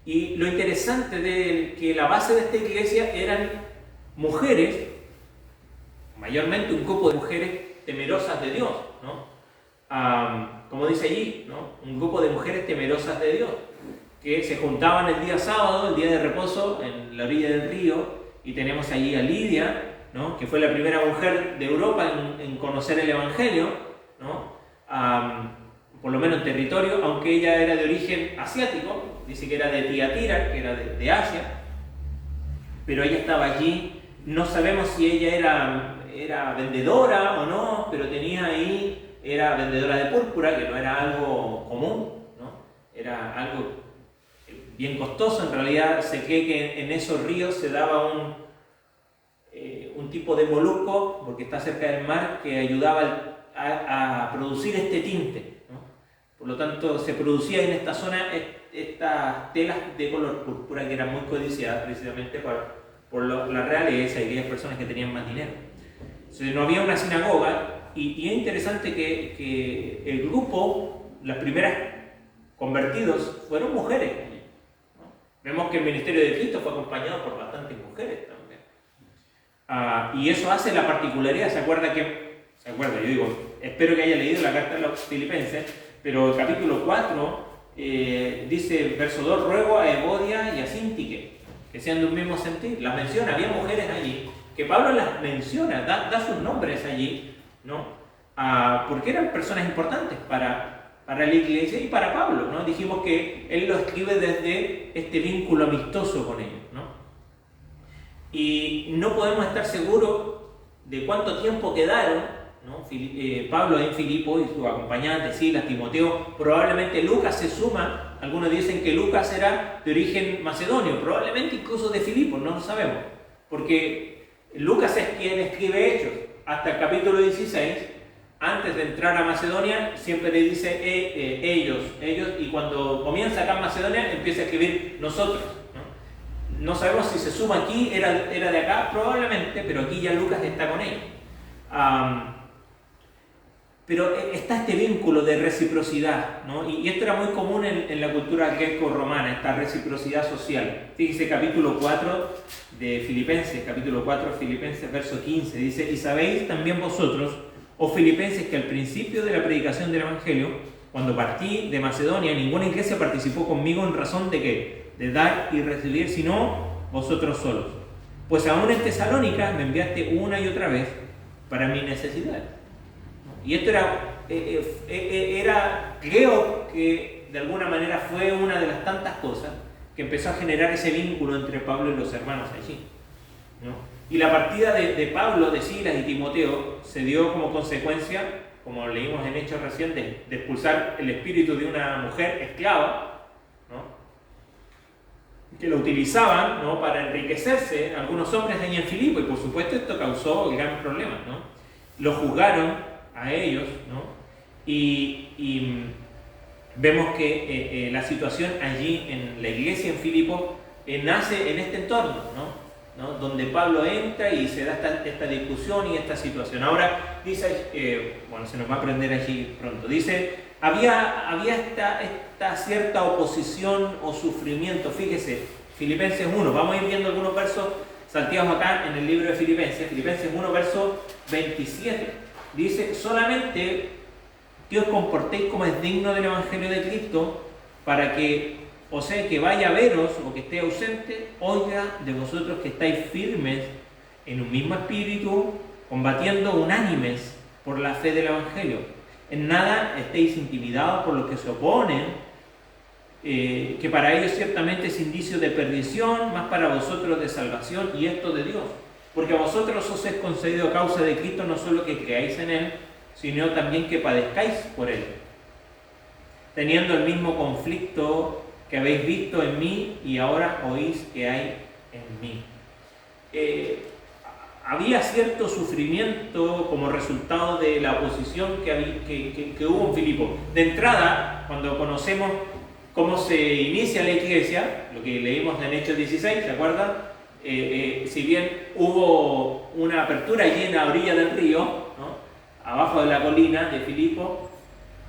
Y lo interesante de que la base de esta iglesia eran mujeres, mayormente un grupo de mujeres temerosas de Dios, ¿no? Como dice allí, ¿no? Un grupo de mujeres temerosas de Dios, que se juntaban el día sábado, el día de reposo, en la orilla del río, y tenemos allí a Lidia, ¿no? Que fue la primera mujer de Europa en conocer el Evangelio, ¿no? Por lo menos en territorio, aunque ella era de origen asiático, dice que era de Tiatira, que era de Asia, pero ella estaba allí. No sabemos si ella era vendedora o no, pero era vendedora de púrpura, que no era algo común, ¿no? Era algo bien costoso. En realidad se cree que en esos ríos se daba un tipo de molusco, porque está cerca del mar, que ayudaba a producir este tinte, ¿no? Por lo tanto, se producía en esta zona estas telas de color púrpura que eran muy codiciadas precisamente por la realeza y aquellas personas que tenían más dinero. Entonces, no había una sinagoga, y es interesante que el grupo, las primeras convertidos, fueron mujeres, ¿no? Vemos que el ministerio de Cristo fue acompañado por bastantes mujeres también. Y eso hace la particularidad. ¿Se acuerda? Yo digo, espero que haya leído la carta de los Filipenses, pero el capítulo 4 dice, verso 2, ruego a Evodia y a Síntique, que sean de un mismo sentir. Las menciona, había mujeres allí, que Pablo las menciona, da sus nombres allí, ¿no? Porque eran personas importantes para la iglesia y para Pablo, ¿no? Dijimos que él lo escribe desde este vínculo amistoso con ellos, ¿no? Y no podemos estar seguros de cuánto tiempo quedaron, ¿no? Pablo en Filipo y sus acompañantes, Silas, Timoteo. Probablemente Lucas se suma. Algunos dicen que Lucas era de origen macedonio, probablemente incluso de Filipo, no lo sabemos, porque Lucas es quien escribe Hechos. Hasta el capítulo 16, antes de entrar a Macedonia, siempre le dice ellos, y cuando comienza acá en Macedonia, empieza a escribir nosotros, ¿no? No sabemos si se suma aquí, era de acá, probablemente, pero aquí ya Lucas está con ellos. Pero está este vínculo de reciprocidad, ¿no? Y esto era muy común en la cultura greco-romana, esta reciprocidad social. Fíjese, capítulo 4 de Filipenses, verso 15, dice: y sabéis también vosotros, oh filipenses, que al principio de la predicación del Evangelio, cuando partí de Macedonia, ninguna iglesia participó conmigo en razón de ¿qué? De dar y recibir, sino vosotros solos. Pues aún en Tesalónica me enviaste una y otra vez para mi necesidad. Y esto creo que de alguna manera fue una de las tantas cosas que empezó a generar ese vínculo entre Pablo y los hermanos allí, ¿no? Y la partida de Pablo, de Silas y Timoteo se dio como consecuencia, como leímos en Hechos recién, de expulsar el espíritu de una mujer esclava, ¿no? Que lo utilizaban, ¿no? Para enriquecerse algunos hombres allí en Filipo, y por supuesto esto causó gran problema, ¿no? Lo juzgaron a ellos, ¿no? Y vemos que la situación allí en la iglesia en Filipo nace en este entorno, ¿no? Donde Pablo entra y se da esta discusión y esta situación. Ahora dice, se nos va a aprender allí pronto, dice, había esta cierta oposición o sufrimiento. Fíjese, Filipenses 1, vamos a ir viendo algunos versos salteados acá en el libro de Filipenses 1, verso 27. Dice, solamente que os comportéis como es digno del Evangelio de Cristo, para que, o sea, que vaya a veros o que esté ausente, oiga de vosotros que estáis firmes en un mismo espíritu, combatiendo unánimes por la fe del Evangelio. En nada estéis intimidados por los que se oponen, que para ellos ciertamente es indicio de perdición, más para vosotros de salvación, y esto de Dios. Porque a vosotros os es concedido a causa de Cristo no solo que creáis en Él, sino también que padezcáis por Él, teniendo el mismo conflicto que habéis visto en mí y ahora oís que hay en mí. Había cierto sufrimiento como resultado de la oposición que hubo en Filipo. De entrada, cuando conocemos cómo se inicia la iglesia, lo que leímos en Hechos 16, ¿se acuerdan? Si bien hubo una apertura allí en la orilla del río, ¿no? Abajo de la colina de Filipo,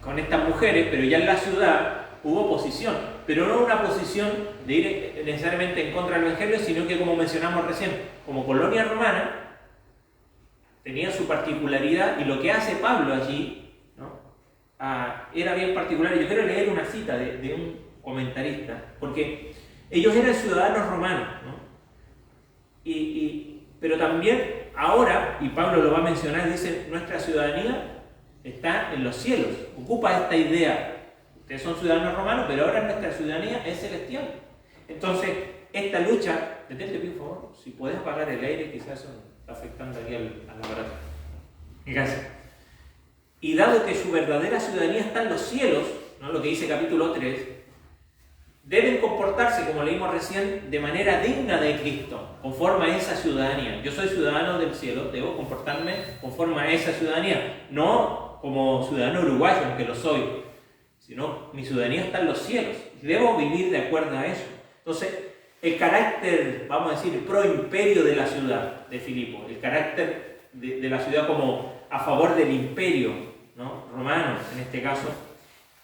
con estas mujeres, pero ya en la ciudad hubo oposición, pero no una posición de ir necesariamente en contra del Evangelio, sino que, como mencionamos recién, como colonia romana, tenía su particularidad, y lo que hace Pablo allí, ¿no? Era bien particular. Yo quiero leer una cita de un comentarista, porque ellos eran ciudadanos romanos, ¿no? Pero también ahora, y Pablo lo va a mencionar, dice, nuestra ciudadanía está en los cielos. Ocupa esta idea. Ustedes son ciudadanos romanos, pero ahora nuestra ciudadanía es celestial. Entonces, esta lucha, detente, por favor, si puedes apagar el aire, quizás eso está afectando aquí al aparato. Gracias. Y dado que su verdadera ciudadanía está en los cielos, ¿no? Lo que dice capítulo 3, deben comportarse, como leímos recién, de manera digna de Cristo, conforme a esa ciudadanía. Yo soy ciudadano del cielo, debo comportarme conforme a esa ciudadanía, no como ciudadano uruguayo, aunque lo soy, sino mi ciudadanía está en los cielos, y debo vivir de acuerdo a eso. Entonces, el carácter, vamos a decir, pro imperio de la ciudad de Filipo, el carácter de la ciudad como a favor del imperio, ¿no? Romano, en este caso,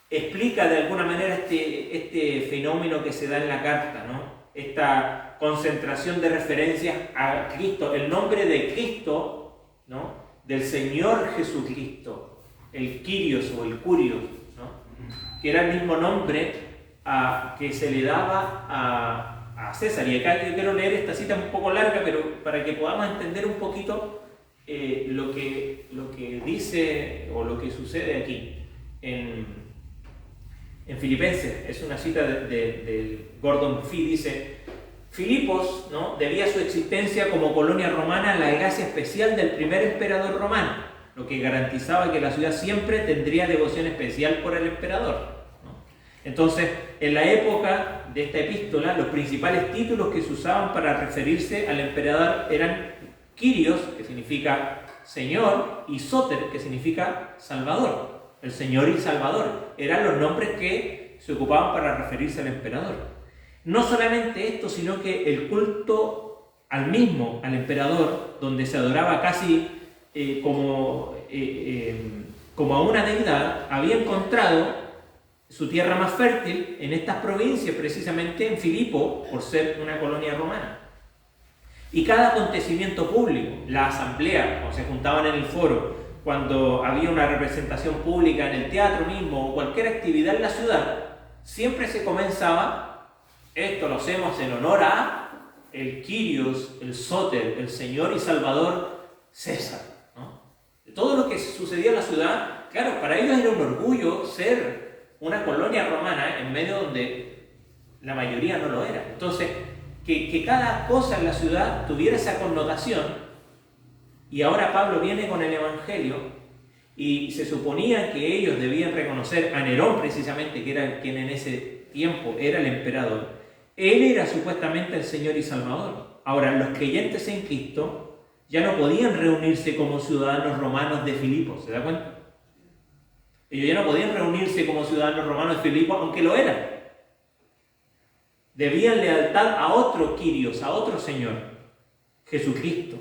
explica de alguna manera este fenómeno que se da en la carta, ¿no? Esta concentración de referencias a Cristo, el nombre de Cristo, ¿no? Del Señor Jesucristo, el Kyrios o el Curios, ¿no? Que era el mismo nombre que se le daba a César. Y acá yo quiero leer esta cita un poco larga, pero para que podamos entender un poquito lo que dice o lo que sucede aquí en Filipenses. Es una cita de Gordon Fee, dice: Filipos, ¿no?, debía su existencia como colonia romana a la gracia especial del primer emperador romano, lo que garantizaba que la ciudad siempre tendría devoción especial por el emperador, ¿no? Entonces, en la época de esta epístola, los principales títulos que se usaban para referirse al emperador eran Kyrios, que significa Señor, y Soter, que significa Salvador. El Señor y Salvador eran los nombres que se ocupaban para referirse al emperador. No solamente esto, sino que el culto al emperador, donde se adoraba casi como a una deidad, había encontrado su tierra más fértil en estas provincias, precisamente en Filipo, por ser una colonia romana. Y cada acontecimiento público, la asamblea, cuando se juntaban en el foro, cuando había una representación pública en el teatro mismo o cualquier actividad en la ciudad, siempre se comenzaba: esto lo hacemos en honor a el Kyrios, el Soter, el Señor y Salvador César, ¿no? Todo lo que sucedía en la ciudad, claro, para ellos era un orgullo ser una colonia romana en medio donde la mayoría no lo era. Entonces, que cada cosa en la ciudad tuviera esa connotación. Y ahora Pablo viene con el Evangelio y se suponía que ellos debían reconocer a Nerón, precisamente, que era quien en ese tiempo era el emperador. Él era supuestamente el Señor y Salvador. Ahora, los creyentes en Cristo ya no podían reunirse como ciudadanos romanos de Filipo, ¿se da cuenta? Ellos ya no podían reunirse como ciudadanos romanos de Filipo, aunque lo eran. Debían lealtad a otro Kyrios, a otro Señor, Jesucristo,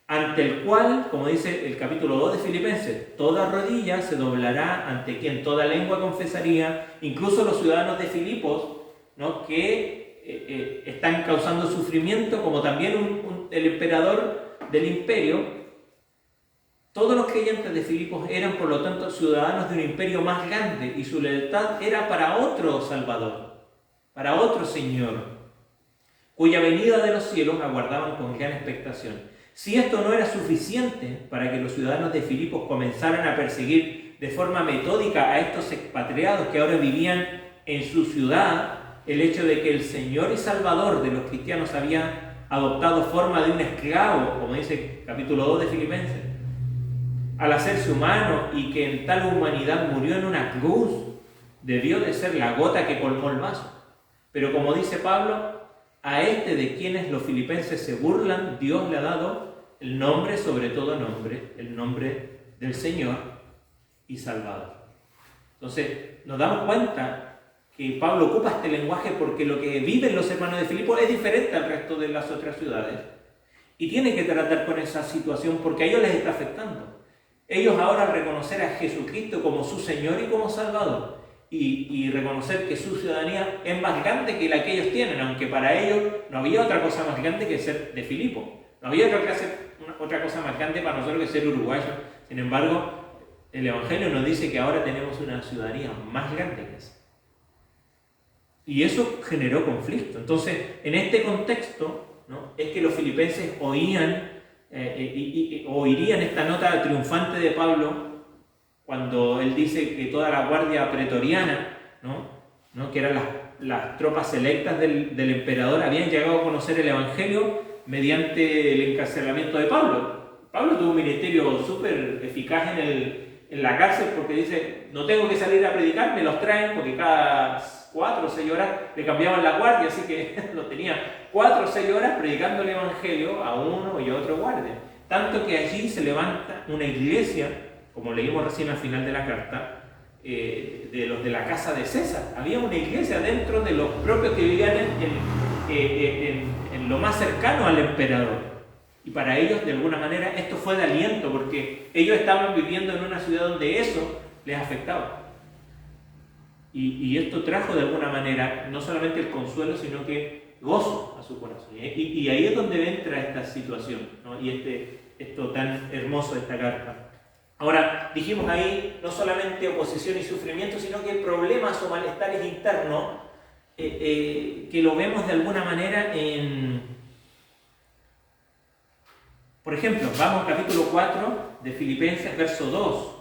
ante el cual, como dice el capítulo 2 de Filipenses, toda rodilla se doblará ante quien toda lengua confesaría, incluso los ciudadanos de Filipos, ¿no?, que están causando sufrimiento, como también el emperador del imperio. Todos los creyentes de Filipos eran, por lo tanto, ciudadanos de un imperio más grande, y su lealtad era para otro Salvador, para otro Señor, cuya venida de los cielos aguardaban con gran expectación. Si esto no era suficiente para que los ciudadanos de Filipos comenzaran a perseguir de forma metódica a estos expatriados que ahora vivían en su ciudad, el hecho de que el Señor y Salvador de los cristianos había adoptado forma de un esclavo, como dice el capítulo 2 de Filipenses, al hacerse humano, y que en tal humanidad murió en una cruz, debió de ser la gota que colmó el vaso. Pero como dice Pablo, a este de quienes los filipenses se burlan, Dios le ha dado el nombre sobre todo nombre, el nombre del Señor y Salvador. Entonces, nos damos cuenta que Pablo ocupa este lenguaje porque lo que viven los hermanos de Filipo es diferente al resto de las otras ciudades. Y tiene que tratar con esa situación porque a ellos les está afectando. Ellos ahora, al reconocer a Jesucristo como su Señor y como Salvador, y reconocer que su ciudadanía es más grande que la que ellos tienen, aunque para ellos no había otra cosa más grande que ser de Filipo. No había otra cosa más grande para nosotros que ser uruguayos. Sin embargo, el Evangelio nos dice que ahora tenemos una ciudadanía más grande que esa. Y eso generó conflicto. Entonces, en este contexto, ¿no? Es que los filipenses oían oirían esta nota triunfante de Pablo cuando él dice que toda la guardia pretoriana, ¿no? Que eran las tropas selectas del emperador, habían llegado a conocer el Evangelio mediante el encarcelamiento de Pablo. Pablo tuvo un ministerio súper eficaz en la cárcel porque dice, no tengo que salir a predicar, me los traen porque cada 4 o 6 horas le cambiaban la guardia, así que lo tenía 4 o 6 horas predicando el Evangelio a uno y a otro guardia. Tanto que allí se levanta una iglesia, como leímos recién al final de la carta, de los de la casa de César. Había una iglesia dentro de los propios que vivían en lo más cercano al emperador. Y para ellos, de alguna manera, esto fue de aliento, porque ellos estaban viviendo en una ciudad donde eso les afectaba. Y esto trajo de alguna manera no solamente el consuelo, sino que gozo a su corazón. Y ahí es donde entra esta situación, ¿no? Y esto tan hermoso de esta carta. Ahora, dijimos ahí no solamente oposición y sufrimiento, sino que problemas o malestares internos que lo vemos de alguna manera Por ejemplo, vamos al capítulo 4 de Filipenses, verso 2.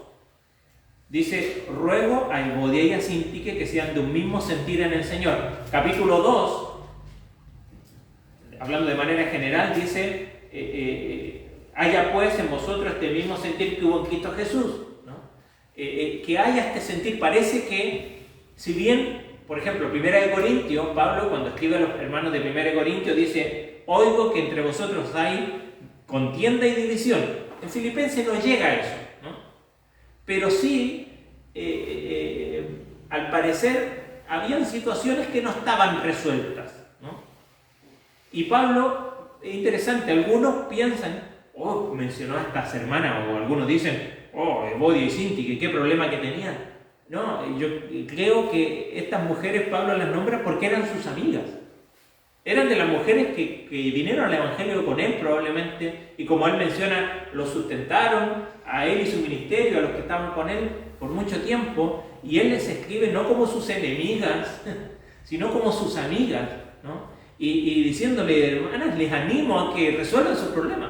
Dice, ruego a Evodia y a Síntique que sean de un mismo sentir en el Señor. Capítulo 2, hablando de manera general, dice, haya pues en vosotros este mismo sentir que hubo en Cristo Jesús, ¿no? Que haya este sentir. Parece que, si bien, por ejemplo, 1 Corintios, Pablo cuando escribe a los hermanos de 1 Corintios dice, oigo que entre vosotros hay contienda y división. En Filipenses no llega a eso, ¿no? Pero sí, al parecer, habían situaciones que no estaban resueltas, ¿no? Y Pablo, es interesante, algunos piensan, mencionó a estas hermanas, o algunos dicen, Evodia y Síntique, qué problema que tenían. No, yo creo que estas mujeres Pablo las nombra porque eran sus amigas. Eran de las mujeres que vinieron al Evangelio con él probablemente, y como él menciona, los sustentaron a él y su ministerio, a los que estaban con él por mucho tiempo, y él les escribe no como sus enemigas, sino como sus amigas, ¿no? Y diciéndole, hermanas, les animo a que resuelvan sus problemas,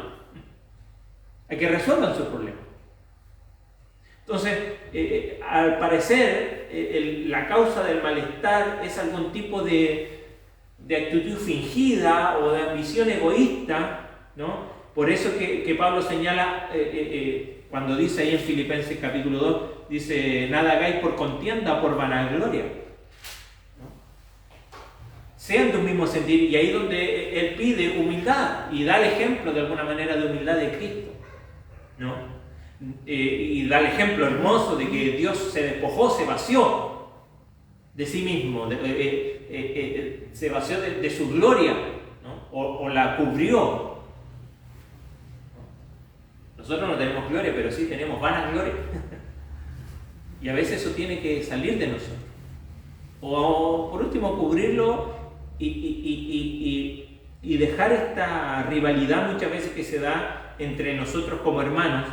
Entonces, al parecer, la causa del malestar es algún tipo de actitud fingida o de ambición egoísta, ¿no? Por eso que Pablo señala, cuando dice ahí en Filipenses capítulo 2, dice, nada hagáis por contienda o por vanagloria, ¿no? Sean de un mismo sentir, y ahí es donde él pide humildad y da el ejemplo de alguna manera de humildad de Cristo, ¿no? Y da el ejemplo hermoso de que Dios se despojó, se vació de sí mismo, se vació de su gloria, ¿no? o la cubrió. Nosotros no tenemos gloria, pero sí tenemos vanagloria. Y a veces eso tiene que salir de nosotros. O por último cubrirlo y dejar esta rivalidad muchas veces que se da entre nosotros como hermanos,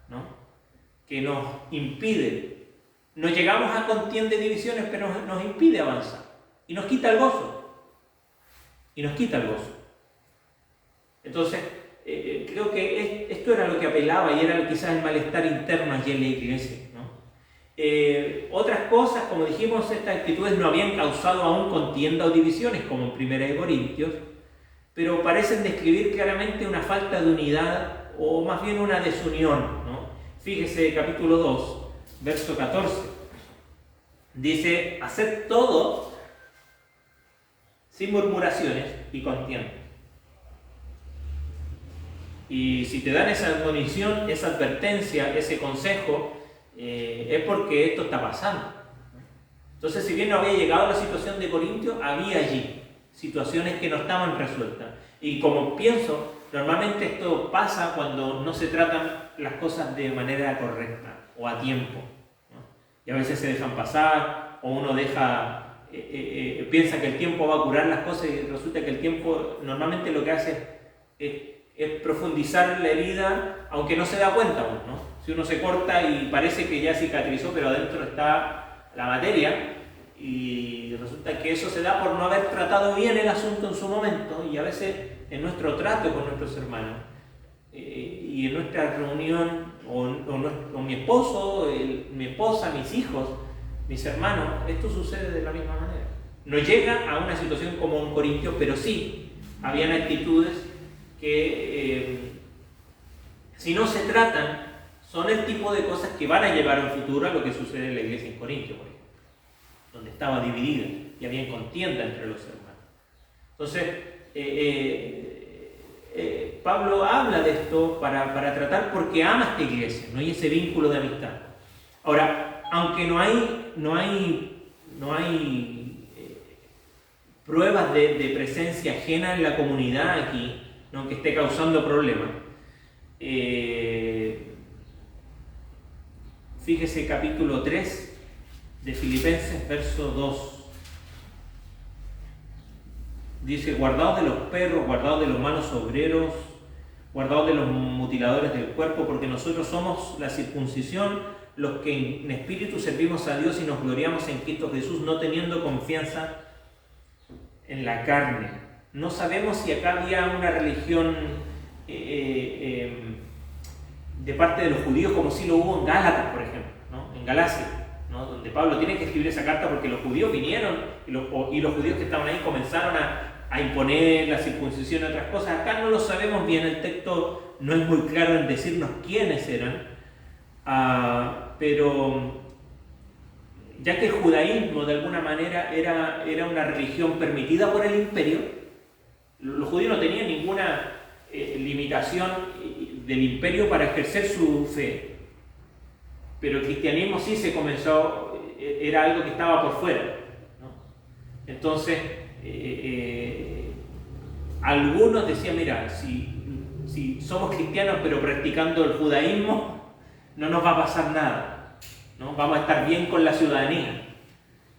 ¿no? Que nos impide. No llegamos a contienda y divisiones, pero nos impide avanzar. Y nos quita el gozo. Entonces, creo que esto era lo que apelaba y era quizás el malestar interno allí en la iglesia, ¿no? Otras cosas, como dijimos, estas actitudes no habían causado aún contienda o divisiones, como en 1 Corintios, pero parecen describir claramente una falta de unidad o más bien una desunión, ¿no? Fíjese, capítulo 2. Verso 14, dice, haced todo sin murmuraciones y contiendas. Y si te dan esa admonición, esa advertencia, ese consejo, es porque esto está pasando. Entonces, si bien no había llegado a la situación de Corintio, había allí situaciones que no estaban resueltas. Y como pienso, normalmente esto pasa cuando no se tratan las cosas de manera correcta o a tiempo, ¿no? Y a veces se dejan pasar, o uno piensa que el tiempo va a curar las cosas y resulta que el tiempo normalmente lo que hace es profundizar la herida, aunque no se da cuenta uno, ¿no? Si uno se corta y parece que ya cicatrizó, pero adentro está la materia,
Y resulta que eso se da por no haber tratado bien el asunto en su momento, y a veces en nuestro trato con nuestros hermanos y en nuestra reunión, o mi esposo, mi esposa, mis hijos, mis hermanos, esto sucede de la misma manera. No llega a una situación como en Corintios, pero sí habían actitudes que si no se tratan, son el tipo de cosas que van a llevar en futuro a lo que sucede en la iglesia en Corintios, por ejemplo, donde estaba dividida y había contienda entre los hermanos. Entonces, Pablo habla de esto para tratar, porque ama esta iglesia, no hay ese vínculo de amistad. Ahora, aunque no hay pruebas de presencia ajena en la comunidad aquí, ¿no?, que esté causando problemas, fíjese capítulo 3 de Filipenses, verso 2. Dice: guardaos de los perros, guardaos de los malos obreros, guardaos de los mutiladores del cuerpo, porque nosotros somos la circuncisión, los que en espíritu servimos a Dios y nos gloriamos en Cristo Jesús, no teniendo confianza en la carne. No sabemos si acá había una religión de parte de los judíos, como si lo hubo en Gálatas, por ejemplo, ¿no?, en Galacia, ¿no?, donde Pablo tiene que escribir esa carta porque los judíos vinieron y los judíos que estaban ahí comenzaron a imponer la circuncisión y otras cosas. Acá no lo sabemos bien, el texto no es muy claro en decirnos quiénes eran, pero ya que el judaísmo de alguna manera era una religión permitida por el imperio, los judíos no tenían ninguna limitación del imperio para ejercer su fe, pero el cristianismo sí se comenzó, era algo que estaba por fuera, ¿no? Entonces, algunos decían: mira, si somos cristianos pero practicando el judaísmo, no nos va a pasar nada, ¿no? Vamos a estar bien con la ciudadanía.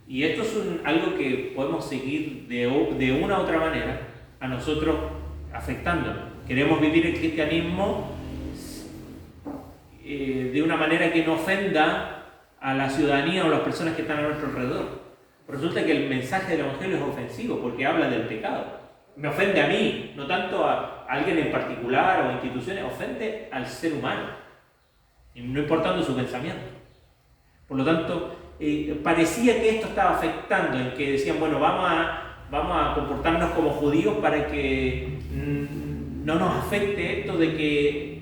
Y esto es algo que podemos seguir de una u otra manera a nosotros afectándonos. Queremos vivir el cristianismo de una manera que no ofenda a la ciudadanía o a las personas que están a nuestro alrededor. Resulta que el mensaje del Evangelio es ofensivo porque habla del pecado. Me ofende a mí, no tanto a alguien en particular o a instituciones, ofende al ser humano, no importando su pensamiento. Por lo tanto, parecía que esto estaba afectando, en que decían: bueno, vamos a comportarnos como judíos para que no nos afecte esto de que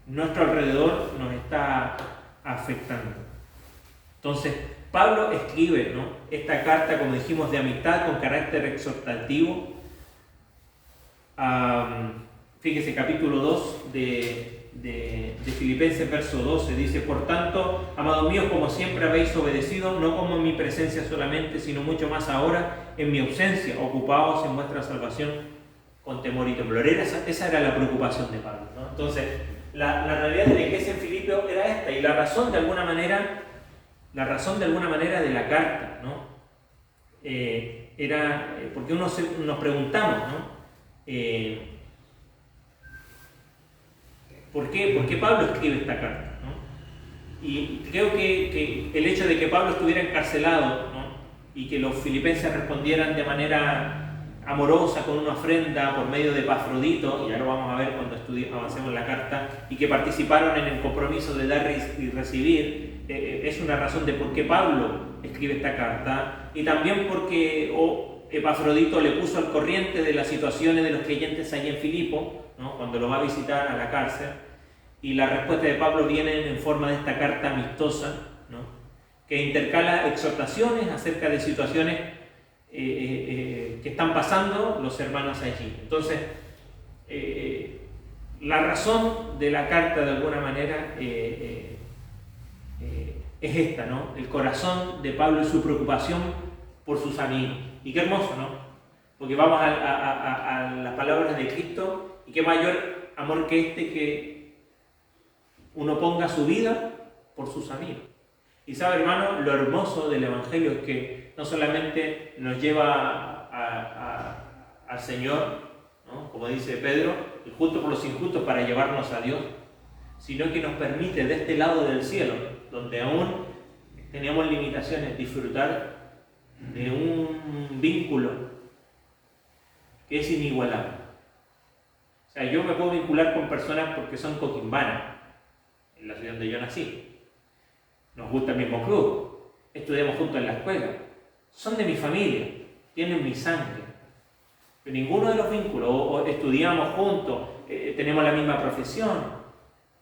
nuestro alrededor nos está afectando. Entonces, Pablo escribe, ¿no?, esta carta, como dijimos, de amistad con carácter exhortativo. Fíjese, capítulo 2 de Filipenses, verso 12, dice: por tanto, amados míos, como siempre habéis obedecido, no como en mi presencia solamente, sino mucho más ahora en mi ausencia, ocupaos en vuestra salvación con temor y temblor. Esa era la preocupación de Pablo, ¿no? Entonces, la realidad de la iglesia en Filipos era esta, y la razón de alguna manera de la carta, ¿no?, era porque nos preguntamos, ¿no?, ¿por qué Pablo escribe esta carta, ¿no? Y creo que el hecho de que Pablo estuviera encarcelado, ¿no?, y que los filipenses respondieran de manera amorosa con una ofrenda por medio de Epafrodito, y ya lo vamos a ver cuando avancemos la carta, y que participaron en el compromiso de dar y recibir, es una razón de por qué Pablo escribe esta carta, y también porque Epafrodito le puso al corriente de las situaciones de los creyentes allí en Filipo, ¿no?, cuando lo va a visitar a la cárcel, y la respuesta de Pablo viene en forma de esta carta amistosa, ¿no?, que intercala exhortaciones acerca de situaciones que están pasando los hermanos allí. Entonces, la razón de la carta, de alguna manera, es esta, ¿no?, el corazón de Pablo y su preocupación por sus amigos. Y qué hermoso, ¿no?, porque vamos a las palabras de Cristo, y qué mayor amor que que uno ponga su vida por sus amigos. Y sabe, hermano, lo hermoso del Evangelio es que no solamente nos lleva al Señor, ¿no?, como dice Pedro, el justo por los injustos para llevarnos a Dios, sino que nos permite de este lado del cielo, donde aún tenemos limitaciones, disfrutar de un vínculo que es inigualable. O sea, yo me puedo vincular con personas porque son coquimbanas, en la ciudad donde yo nací. Nos gusta el mismo club, estudiamos juntos en la escuela, son de mi familia, tienen mi sangre. Pero ninguno de los vínculos, o estudiamos juntos, tenemos la misma profesión,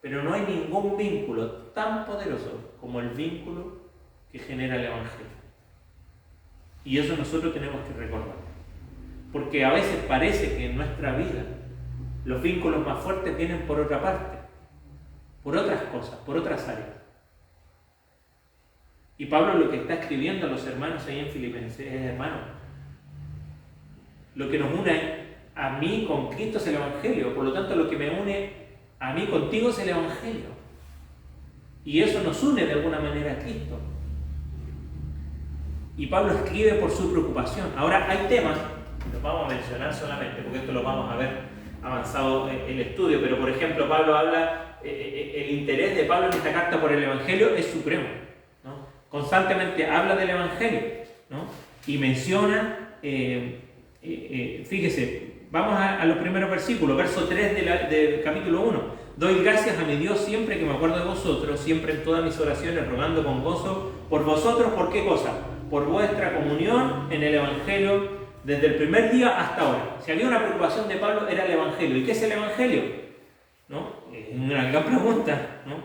pero no hay ningún vínculo tan poderoso como el vínculo que genera el Evangelio. Y eso nosotros tenemos que recordar. Porque a veces parece que en nuestra vida los vínculos más fuertes vienen por otra parte, por otras cosas, por otras áreas. Y Pablo lo que está escribiendo a los hermanos ahí en Filipenses es: hermano, lo que nos une a mí con Cristo es el Evangelio, por lo tanto lo que me une a mí contigo es el Evangelio. Y eso nos une de alguna manera a Cristo. Y Pablo escribe por su preocupación. Ahora hay temas, los vamos a mencionar solamente, porque esto lo vamos a ver avanzado el estudio, pero por ejemplo Pablo habla, el interés de Pablo en esta carta por el Evangelio es supremo, ¿no? Constantemente habla del Evangelio, ¿no? Y menciona, fíjese, vamos a los primeros versículos, verso 3 del capítulo 1. Doy gracias a mi Dios siempre que me acuerdo de vosotros, siempre en todas mis oraciones, rogando con gozo por vosotros. ¿Por qué cosa? Por vuestra comunión en el Evangelio desde el primer día hasta ahora. Si había una preocupación de Pablo, era el Evangelio. ¿Y qué es el Evangelio? ¿No? Es una gran pregunta, ¿no?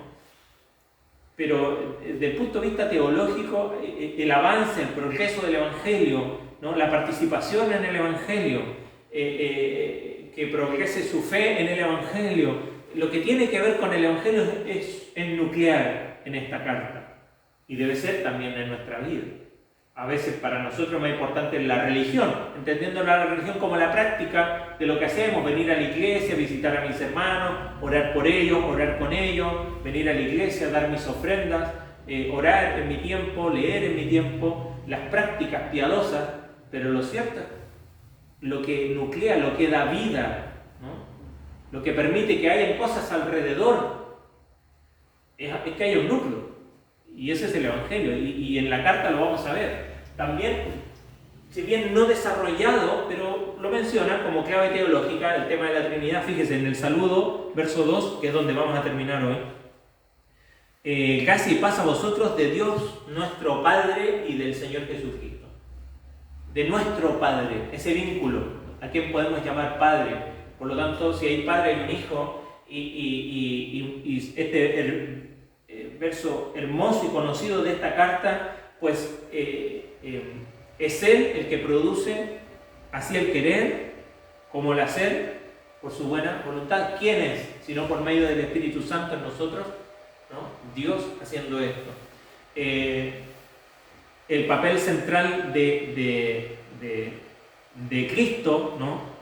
Pero desde el punto de vista teológico, el avance, el progreso del Evangelio, ¿no? La participación en el Evangelio, que progrese su fe en el Evangelio, lo que tiene que ver con el Evangelio es nuclear en esta carta. Y debe ser también en nuestra vida. A veces para nosotros más importante es la religión, entendiendo la religión como la práctica de lo que hacemos: venir a la iglesia, visitar a mis hermanos, orar por ellos, orar con ellos, venir a la iglesia, dar mis ofrendas, orar en mi tiempo, leer en mi tiempo, las prácticas piadosas. Pero lo cierto, lo que nuclea, lo que da vida, ¿no? Lo que permite que haya cosas alrededor, es que haya un núcleo. Y ese es el Evangelio, y en la carta lo vamos a ver. También, si bien no desarrollado, pero lo menciona como clave teológica, el tema de la Trinidad. Fíjese en el saludo, verso 2, que es donde vamos a terminar hoy. Gracia y paz a vosotros de Dios nuestro Padre y del Señor Jesucristo. De nuestro Padre, ese vínculo, a quien podemos llamar Padre. Por lo tanto, si hay Padre hay un Hijo, y este verso hermoso y conocido de esta carta, pues es Él el que produce así el querer como el hacer por su buena voluntad. ¿Quién es? Sino por medio del Espíritu Santo en nosotros, ¿no? Dios haciendo esto. El papel central de Cristo, ¿no?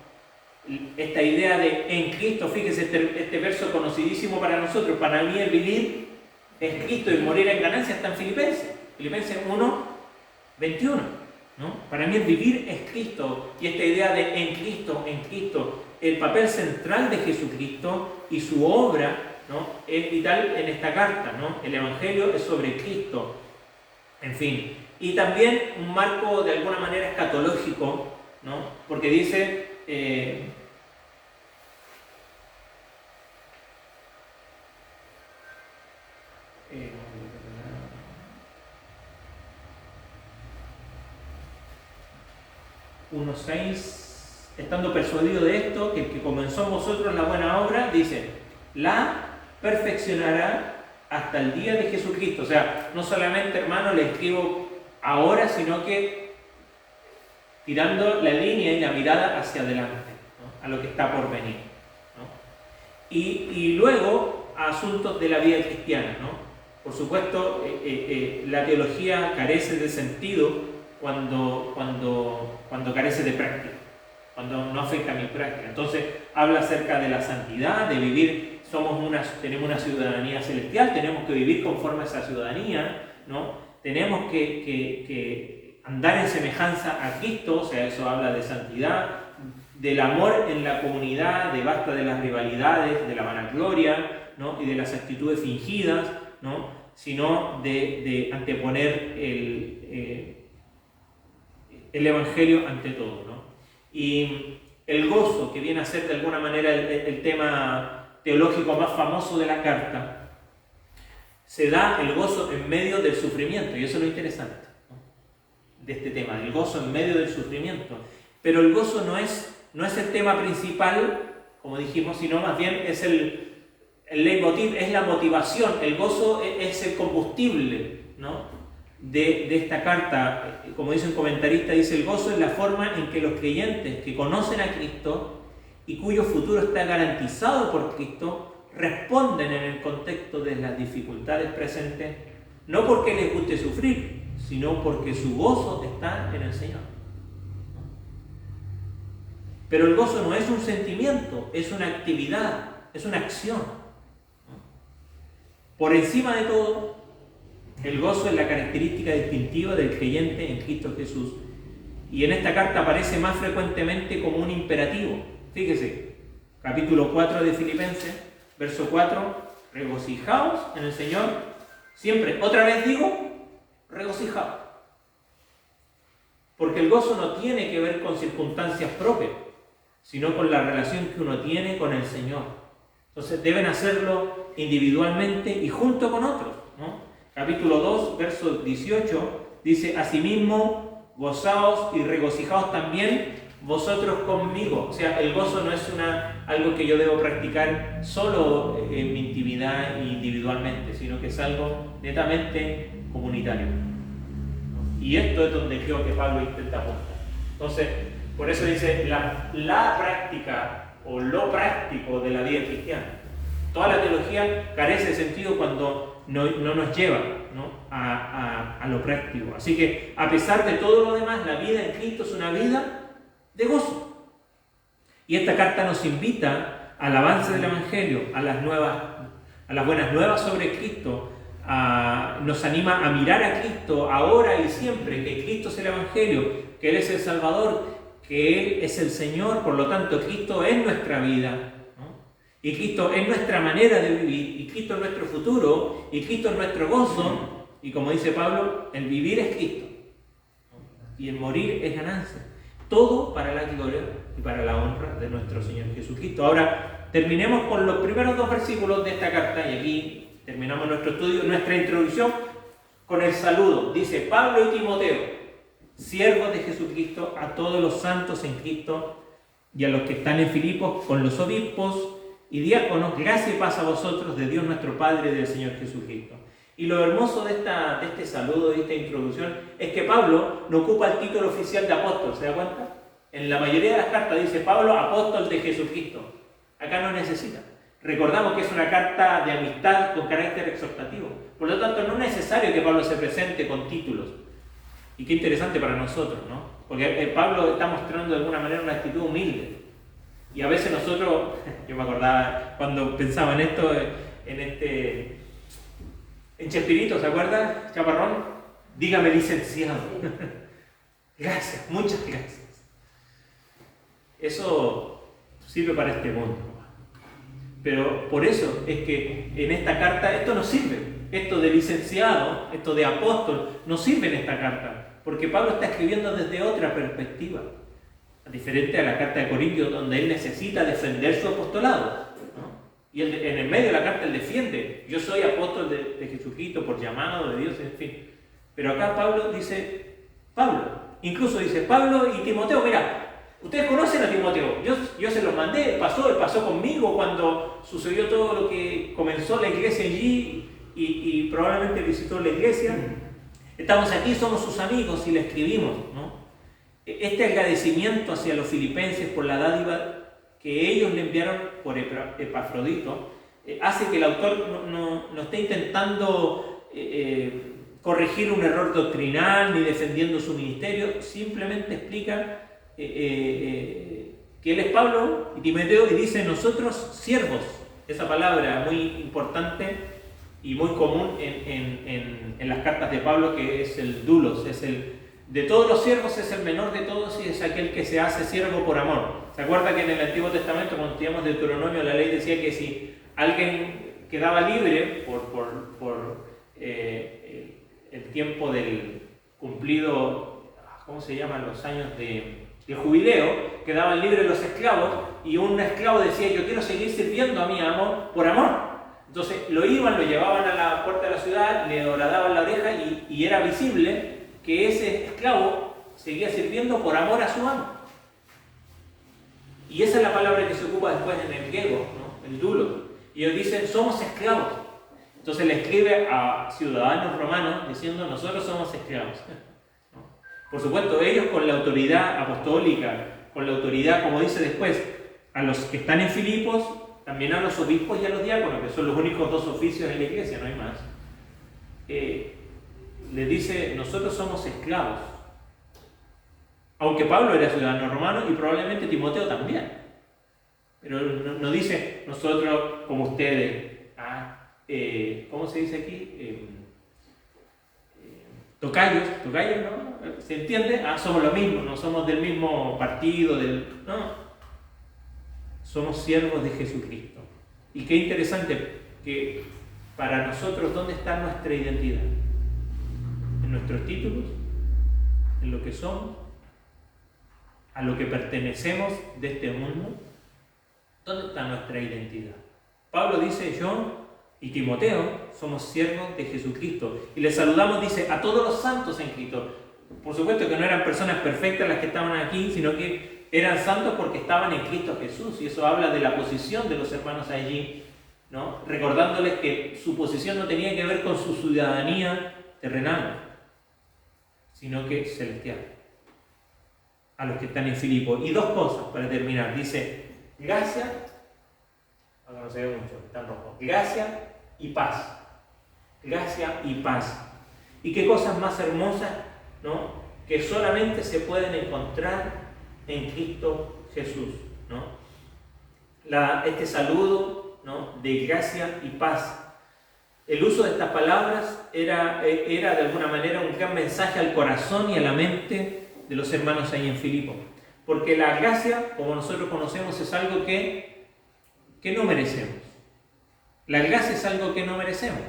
Esta idea de en Cristo, fíjese este verso conocidísimo para nosotros: para mí el vivir es Cristo y morir en ganancia. Está en Filipenses 1, 21, ¿no? Para mí el vivir es Cristo, y esta idea de en Cristo, el papel central de Jesucristo y su obra, ¿no? Es vital en esta carta, ¿no? El Evangelio es sobre Cristo, en fin. Y también un marco de alguna manera escatológico, ¿no? Porque dice... 1:6, estando persuadido de esto, que el que comenzó en vosotros la buena obra, dice, la perfeccionará hasta el día de Jesucristo. O sea, no solamente, hermano, le escribo ahora, sino que tirando la línea y la mirada hacia adelante, ¿no? A lo que está por venir, ¿no? Y luego a asuntos de la vida cristiana, ¿no? Por supuesto, la teología carece de sentido cuando carece de práctica, cuando no afecta a mi práctica. Entonces habla acerca de la santidad, de vivir, tenemos una ciudadanía celestial, tenemos que vivir conforme a esa ciudadanía, ¿no? Tenemos que andar en semejanza a Cristo, o sea, eso habla de santidad, del amor en la comunidad, de basta de las rivalidades, de la vanagloria, ¿no? Y de las actitudes fingidas, ¿no? sino de anteponer el Evangelio ante todo, ¿no? Y el gozo, que viene a ser de alguna manera el tema teológico más famoso de la carta, se da el gozo en medio del sufrimiento, y eso es lo interesante, ¿no?, de este tema, el gozo en medio del sufrimiento. Pero el gozo no es el tema principal, como dijimos, sino más bien es el leitmotiv, es la motivación. El gozo es el combustible, ¿no?, de esta carta. Como dice un comentarista, dice: el gozo es la forma en que los creyentes que conocen a Cristo y cuyo futuro está garantizado por Cristo responden en el contexto de las dificultades presentes, no porque les guste sufrir, sino porque su gozo está en el Señor. Pero el gozo no es un sentimiento, es una actividad, es una acción. Por encima de todo, el gozo es la característica distintiva del creyente en Cristo Jesús. Y en esta carta aparece más frecuentemente como un imperativo. Fíjese, capítulo 4 de Filipenses, verso 4: regocijaos en el Señor siempre. Otra vez digo, regocijaos. Porque el gozo no tiene que ver con circunstancias propias, sino con la relación que uno tiene con el Señor. Entonces deben hacerlo individualmente y junto con otros, ¿no? Capítulo 2, verso 18, dice: asimismo, gozaos y regocijaos también vosotros conmigo. O sea, el gozo no es algo que yo debo practicar solo en mi intimidad e individualmente, sino que es algo netamente comunitario. Y esto es donde creo que Pablo intenta apuntar. Entonces, por eso dice la práctica o lo práctico de la vida cristiana. Toda la teología carece de sentido cuando no nos lleva, ¿no?, a lo práctico. Así que, a pesar de todo lo demás, la vida en Cristo es una vida de gozo. Y esta carta nos invita al avance del Evangelio, a las buenas nuevas sobre Cristo. Nos anima a mirar a Cristo ahora y siempre, que Cristo es el Evangelio, que Él es el Salvador, que Él es el Señor. Por lo tanto, Cristo es nuestra vida, ¿no?, y Cristo es nuestra manera de vivir, y Cristo es nuestro futuro, y Cristo es nuestro gozo. Y como dice Pablo, el vivir es Cristo, y el morir es ganancia. Todo para la gloria y para la honra de nuestro Señor Jesucristo. Ahora, terminemos con los primeros 2 versículos de esta carta, y aquí terminamos nuestro estudio, nuestra introducción, con el saludo. Dice: Pablo y Timoteo, siervos de Jesucristo, a todos los santos en Cristo y a los que están en Filipos, con los obispos y diáconos, gracia y paz a vosotros de Dios nuestro Padre y del Señor Jesucristo. Y lo hermoso de este saludo, de esta introducción, es que Pablo no ocupa el título oficial de apóstol. ¿Se da cuenta? En la mayoría de las cartas dice Pablo, apóstol de Jesucristo. Acá no necesita. Recordamos que es una carta de amistad con carácter exhortativo. Por lo tanto, no es necesario que Pablo se presente con títulos. Y qué interesante para nosotros, ¿no? Porque Pablo está mostrando de alguna manera una actitud humilde. Y a veces nosotros, yo me acordaba cuando pensaba en esto, en Chespirito, ¿se acuerda? Chaparrón, dígame licenciado. Gracias, muchas gracias. Eso sirve para este mundo. Pero por eso es que en esta carta esto nos sirve. Esto de licenciado, esto de apóstol, nos sirve en esta carta. Porque Pablo está escribiendo desde otra perspectiva. Diferente a la carta de Corintios, donde él necesita defender su apostolado, ¿no? Y en el medio de la carta él defiende: yo soy apóstol de Jesucristo por llamado de Dios, en fin. Pero acá Pablo incluso dice Pablo y Timoteo: mira, ustedes conocen a Timoteo, yo se los mandé, él pasó conmigo cuando sucedió todo lo que comenzó la iglesia allí y probablemente visitó la iglesia. Estamos aquí, somos sus amigos y le escribimos, ¿no? Este agradecimiento hacia los filipenses por la dádiva que ellos le enviaron por Epafrodito hace que el autor no esté intentando corregir un error doctrinal ni defendiendo su ministerio. Simplemente explica que él es Pablo y Timoteo, y dice nosotros siervos. Esa palabra muy importante y muy común en las cartas de Pablo, que es el doulos, de todos los siervos es el menor de todos y es aquel que se hace siervo por amor. ¿Se acuerda que en el Antiguo Testamento, cuando estudiamos Deuteronomio, la ley decía que si alguien quedaba libre por el tiempo del cumplido, ¿cómo se llaman los años de jubileo? Quedaban libres los esclavos y un esclavo decía: yo quiero seguir sirviendo a mi amo por amor. Entonces lo llevaban a la puerta de la ciudad, le horadaban la oreja y era visible que ese esclavo seguía sirviendo por amor a su amo. Y esa es la palabra que se ocupa después en el griego, ¿no? El doulos. Y ellos dicen: somos esclavos. Entonces le escribe a ciudadanos romanos diciendo: nosotros somos esclavos. Por supuesto, ellos con la autoridad apostólica, con la autoridad, como dice después, a los que están en Filipos, también a los obispos y a los diáconos, que son los únicos dos oficios en la iglesia, no hay más, les dice: nosotros somos esclavos. Aunque Pablo era ciudadano romano y probablemente Timoteo también. Pero no dice: nosotros como ustedes. ¿Cómo se dice aquí? Tocayos, ¿no? ¿Se entiende? Somos lo mismo, no somos del mismo partido, no. Somos siervos de Jesucristo. Y qué interesante que para nosotros, ¿dónde está nuestra identidad? ¿En nuestros títulos? ¿En lo que somos? ¿A lo que pertenecemos de este mundo? ¿Dónde está nuestra identidad? Pablo dice: yo y Timoteo somos siervos de Jesucristo. Y les saludamos, dice, a todos los santos en Cristo. Por supuesto que no eran personas perfectas las que estaban aquí, sino que eran santos porque estaban en Cristo Jesús. Y eso habla de la posición de los hermanos allí, ¿no? Recordándoles que su posición no tenía que ver con su ciudadanía terrenal, sino que celestial. A los que están en Filipos. Y dos cosas para terminar. Dice: gracia, aunque no se ve mucho, está en rojo. Gracia y paz. Gracia y paz. Y qué cosas más hermosas, ¿no? Que solamente se pueden encontrar en Cristo Jesús, ¿no? Este saludo, ¿no? De gracia y paz. El uso de estas palabras era de alguna manera un gran mensaje al corazón y a la mente de los hermanos ahí en Filipos. Porque la gracia, como nosotros conocemos, es algo que no merecemos. La gracia es algo que no merecemos.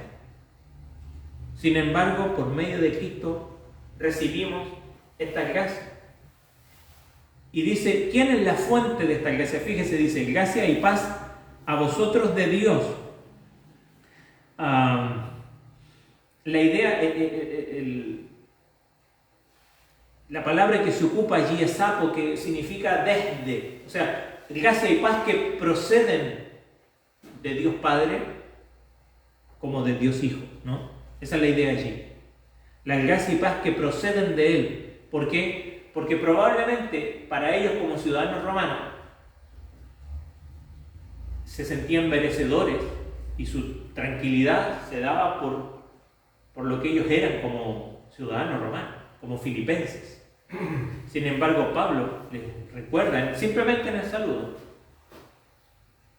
Sin embargo, por medio de Cristo recibimos esta gracia. Y dice: ¿quién es la fuente de esta gracia? Fíjese, dice: gracia y paz a vosotros de Dios. La idea, la palabra que se ocupa allí es apo, que significa desde. O sea, gracia y paz que proceden de Dios Padre como de Dios Hijo, ¿no? Esa es la idea allí. La gracia y paz que proceden de Él. ¿Por qué? Porque probablemente para ellos como ciudadanos romanos se sentían merecedores y su tranquilidad se daba por lo que ellos eran como ciudadanos romanos, como filipenses. Sin embargo, Pablo les recuerda, simplemente en el saludo,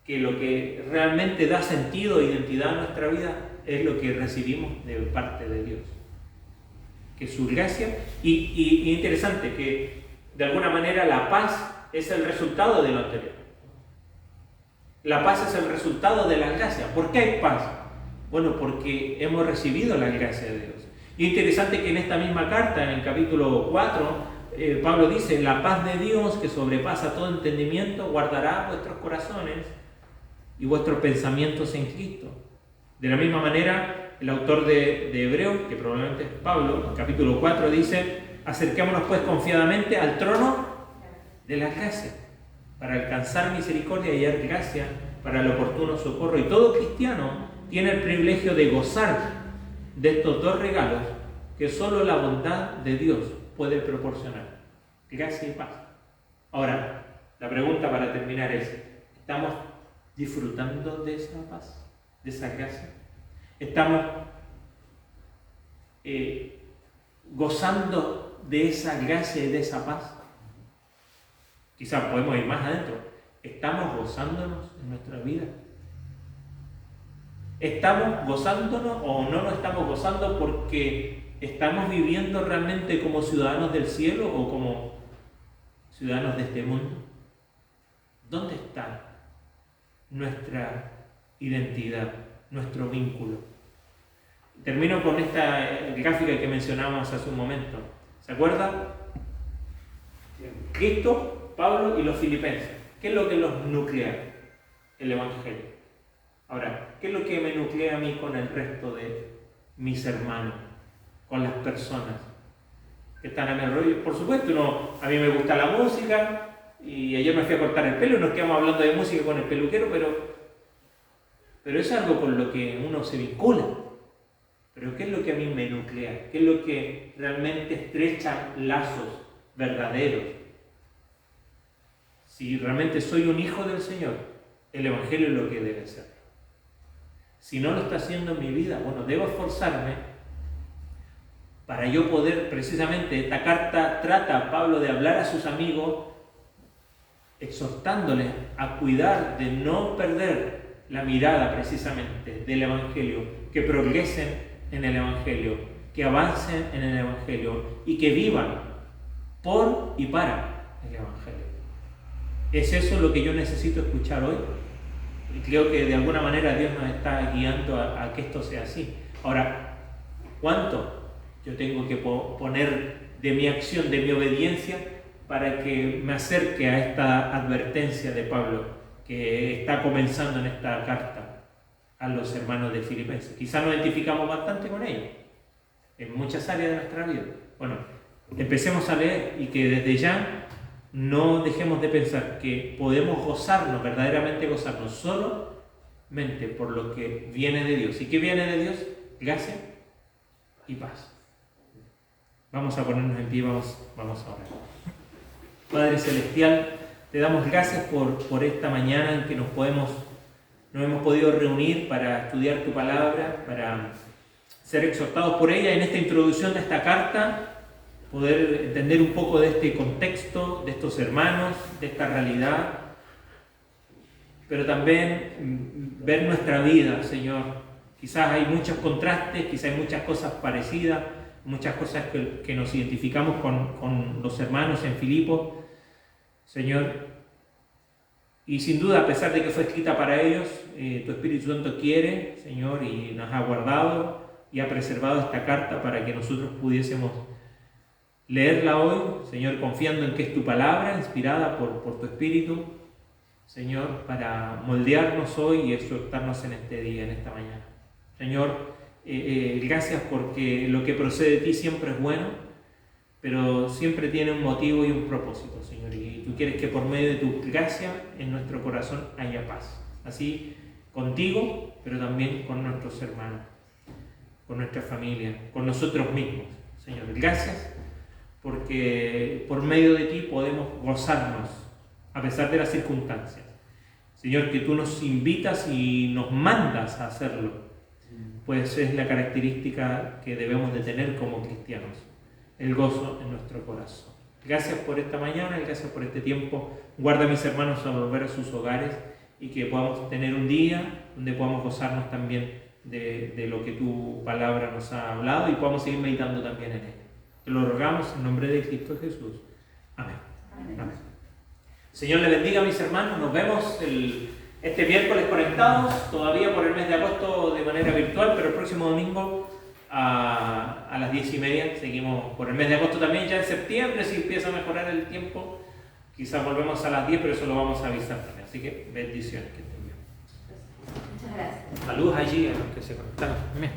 que lo que realmente da sentido e identidad a nuestra vida es lo que recibimos de parte de Dios. Que su gracia, y interesante, que de alguna manera la paz es el resultado de lo anterior. La paz es el resultado de la gracia. ¿Por qué hay paz? Bueno, porque hemos recibido la gracia de Dios. Y interesante que en esta misma carta, en el capítulo 4, Pablo dice: la paz de Dios, que sobrepasa todo entendimiento, guardará vuestros corazones y vuestros pensamientos en Cristo. De la misma manera, el autor de Hebreos, que probablemente es Pablo, en el capítulo 4 dice: acerquémonos pues confiadamente al trono de la gracia, para alcanzar misericordia y hallar gracia para el oportuno socorro. Y todo cristiano tiene el privilegio de gozar de estos dos regalos que solo la bondad de Dios puede proporcionar: gracia y paz. Ahora, la pregunta para terminar es: ¿estamos disfrutando de esa paz, de esa gracia? ¿Estamos gozando de esa gracia y de esa paz? Quizás podemos ir más adentro. ¿Estamos gozándonos en nuestra vida? ¿Estamos gozándonos o no nos estamos gozando porque estamos viviendo realmente como ciudadanos del cielo o como ciudadanos de este mundo? ¿Dónde está nuestra identidad, nuestro vínculo? Termino con esta gráfica que mencionábamos hace un momento. ¿Se acuerda? Cristo, Pablo y los filipenses. ¿Qué es lo que los nuclea? El Evangelio. Ahora, ¿qué es lo que me nuclea a mí con el resto de mis hermanos? Con las personas que están a mi alrededor. Por supuesto, a mí me gusta la música y ayer me fui a cortar el pelo y nos quedamos hablando de música con el peluquero, pero es algo con lo que uno se vincula. Pero ¿qué es lo que a mí me nuclea? ¿Qué es lo que realmente estrecha lazos verdaderos? Si realmente soy un hijo del Señor, el Evangelio es lo que debe ser. Si no lo está haciendo en mi vida, bueno, debo esforzarme para yo poder, precisamente, esta carta trata a Pablo de hablar a sus amigos, exhortándoles a cuidar de no perder la mirada precisamente del Evangelio, que progresen en el Evangelio, que avancen en el Evangelio y que vivan por y para el Evangelio. ¿Es eso lo que yo necesito escuchar hoy? Y creo que de alguna manera Dios nos está guiando a que esto sea así. Ahora, ¿cuánto yo tengo que poner de mi acción, de mi obediencia, para que me acerque a esta advertencia de Pablo que está comenzando en esta carta a los hermanos de Filipenses? Quizás nos identificamos bastante con ellos en muchas áreas de nuestra vida. Bueno, empecemos a leer y que desde ya no dejemos de pensar que podemos gozarnos, verdaderamente gozarnos solamente por lo que viene de Dios. ¿Y qué viene de Dios? Gracia y paz. Vamos a ponernos en pie, vamos a orar. Padre Celestial, te damos gracias por esta mañana en que nos hemos podido reunir para estudiar tu palabra, para ser exhortados por ella en esta introducción de esta carta, poder entender un poco de este contexto, de estos hermanos, de esta realidad, pero también ver nuestra vida, Señor. Quizás hay muchos contrastes, quizás hay muchas cosas parecidas, muchas cosas que nos identificamos con los hermanos en Filipos, Señor. Y sin duda, a pesar de que fue escrita para ellos, tu Espíritu Santo quiere, Señor, y nos ha guardado y ha preservado esta carta para que nosotros pudiésemos leerla hoy, Señor, confiando en que es tu palabra, inspirada por tu Espíritu, Señor, para moldearnos hoy y exhortarnos en este día, en esta mañana. Señor, gracias porque lo que procede de ti siempre es bueno, pero siempre tiene un motivo y un propósito, Señor. Y tú quieres que por medio de tu gracia en nuestro corazón haya paz. Así contigo, pero también con nuestros hermanos, con nuestra familia, con nosotros mismos. Señor, gracias porque por medio de ti podemos gozarnos a pesar de las circunstancias. Señor, que tú nos invitas y nos mandas a hacerlo, pues es la característica que debemos de tener como cristianos, el gozo en nuestro corazón. Gracias por esta mañana y gracias por este tiempo. Guarda a mis hermanos a volver a sus hogares y que podamos tener un día donde podamos gozarnos también de lo que tu palabra nos ha hablado y podamos seguir meditando también en él. Te lo rogamos en nombre de Cristo Jesús. Amén. Amén. Señor le bendiga a mis hermanos. Nos vemos este miércoles conectados, todavía por el mes de agosto de manera virtual, pero el próximo domingo a las 10:30 seguimos por el mes de agosto también. Ya en septiembre, si empieza a mejorar el tiempo, quizás volvemos a las 10, pero eso lo vamos a avisar también. Así que bendiciones, que estén bien.
Muchas gracias.
Saludos allí a los que se conectaron. Amén.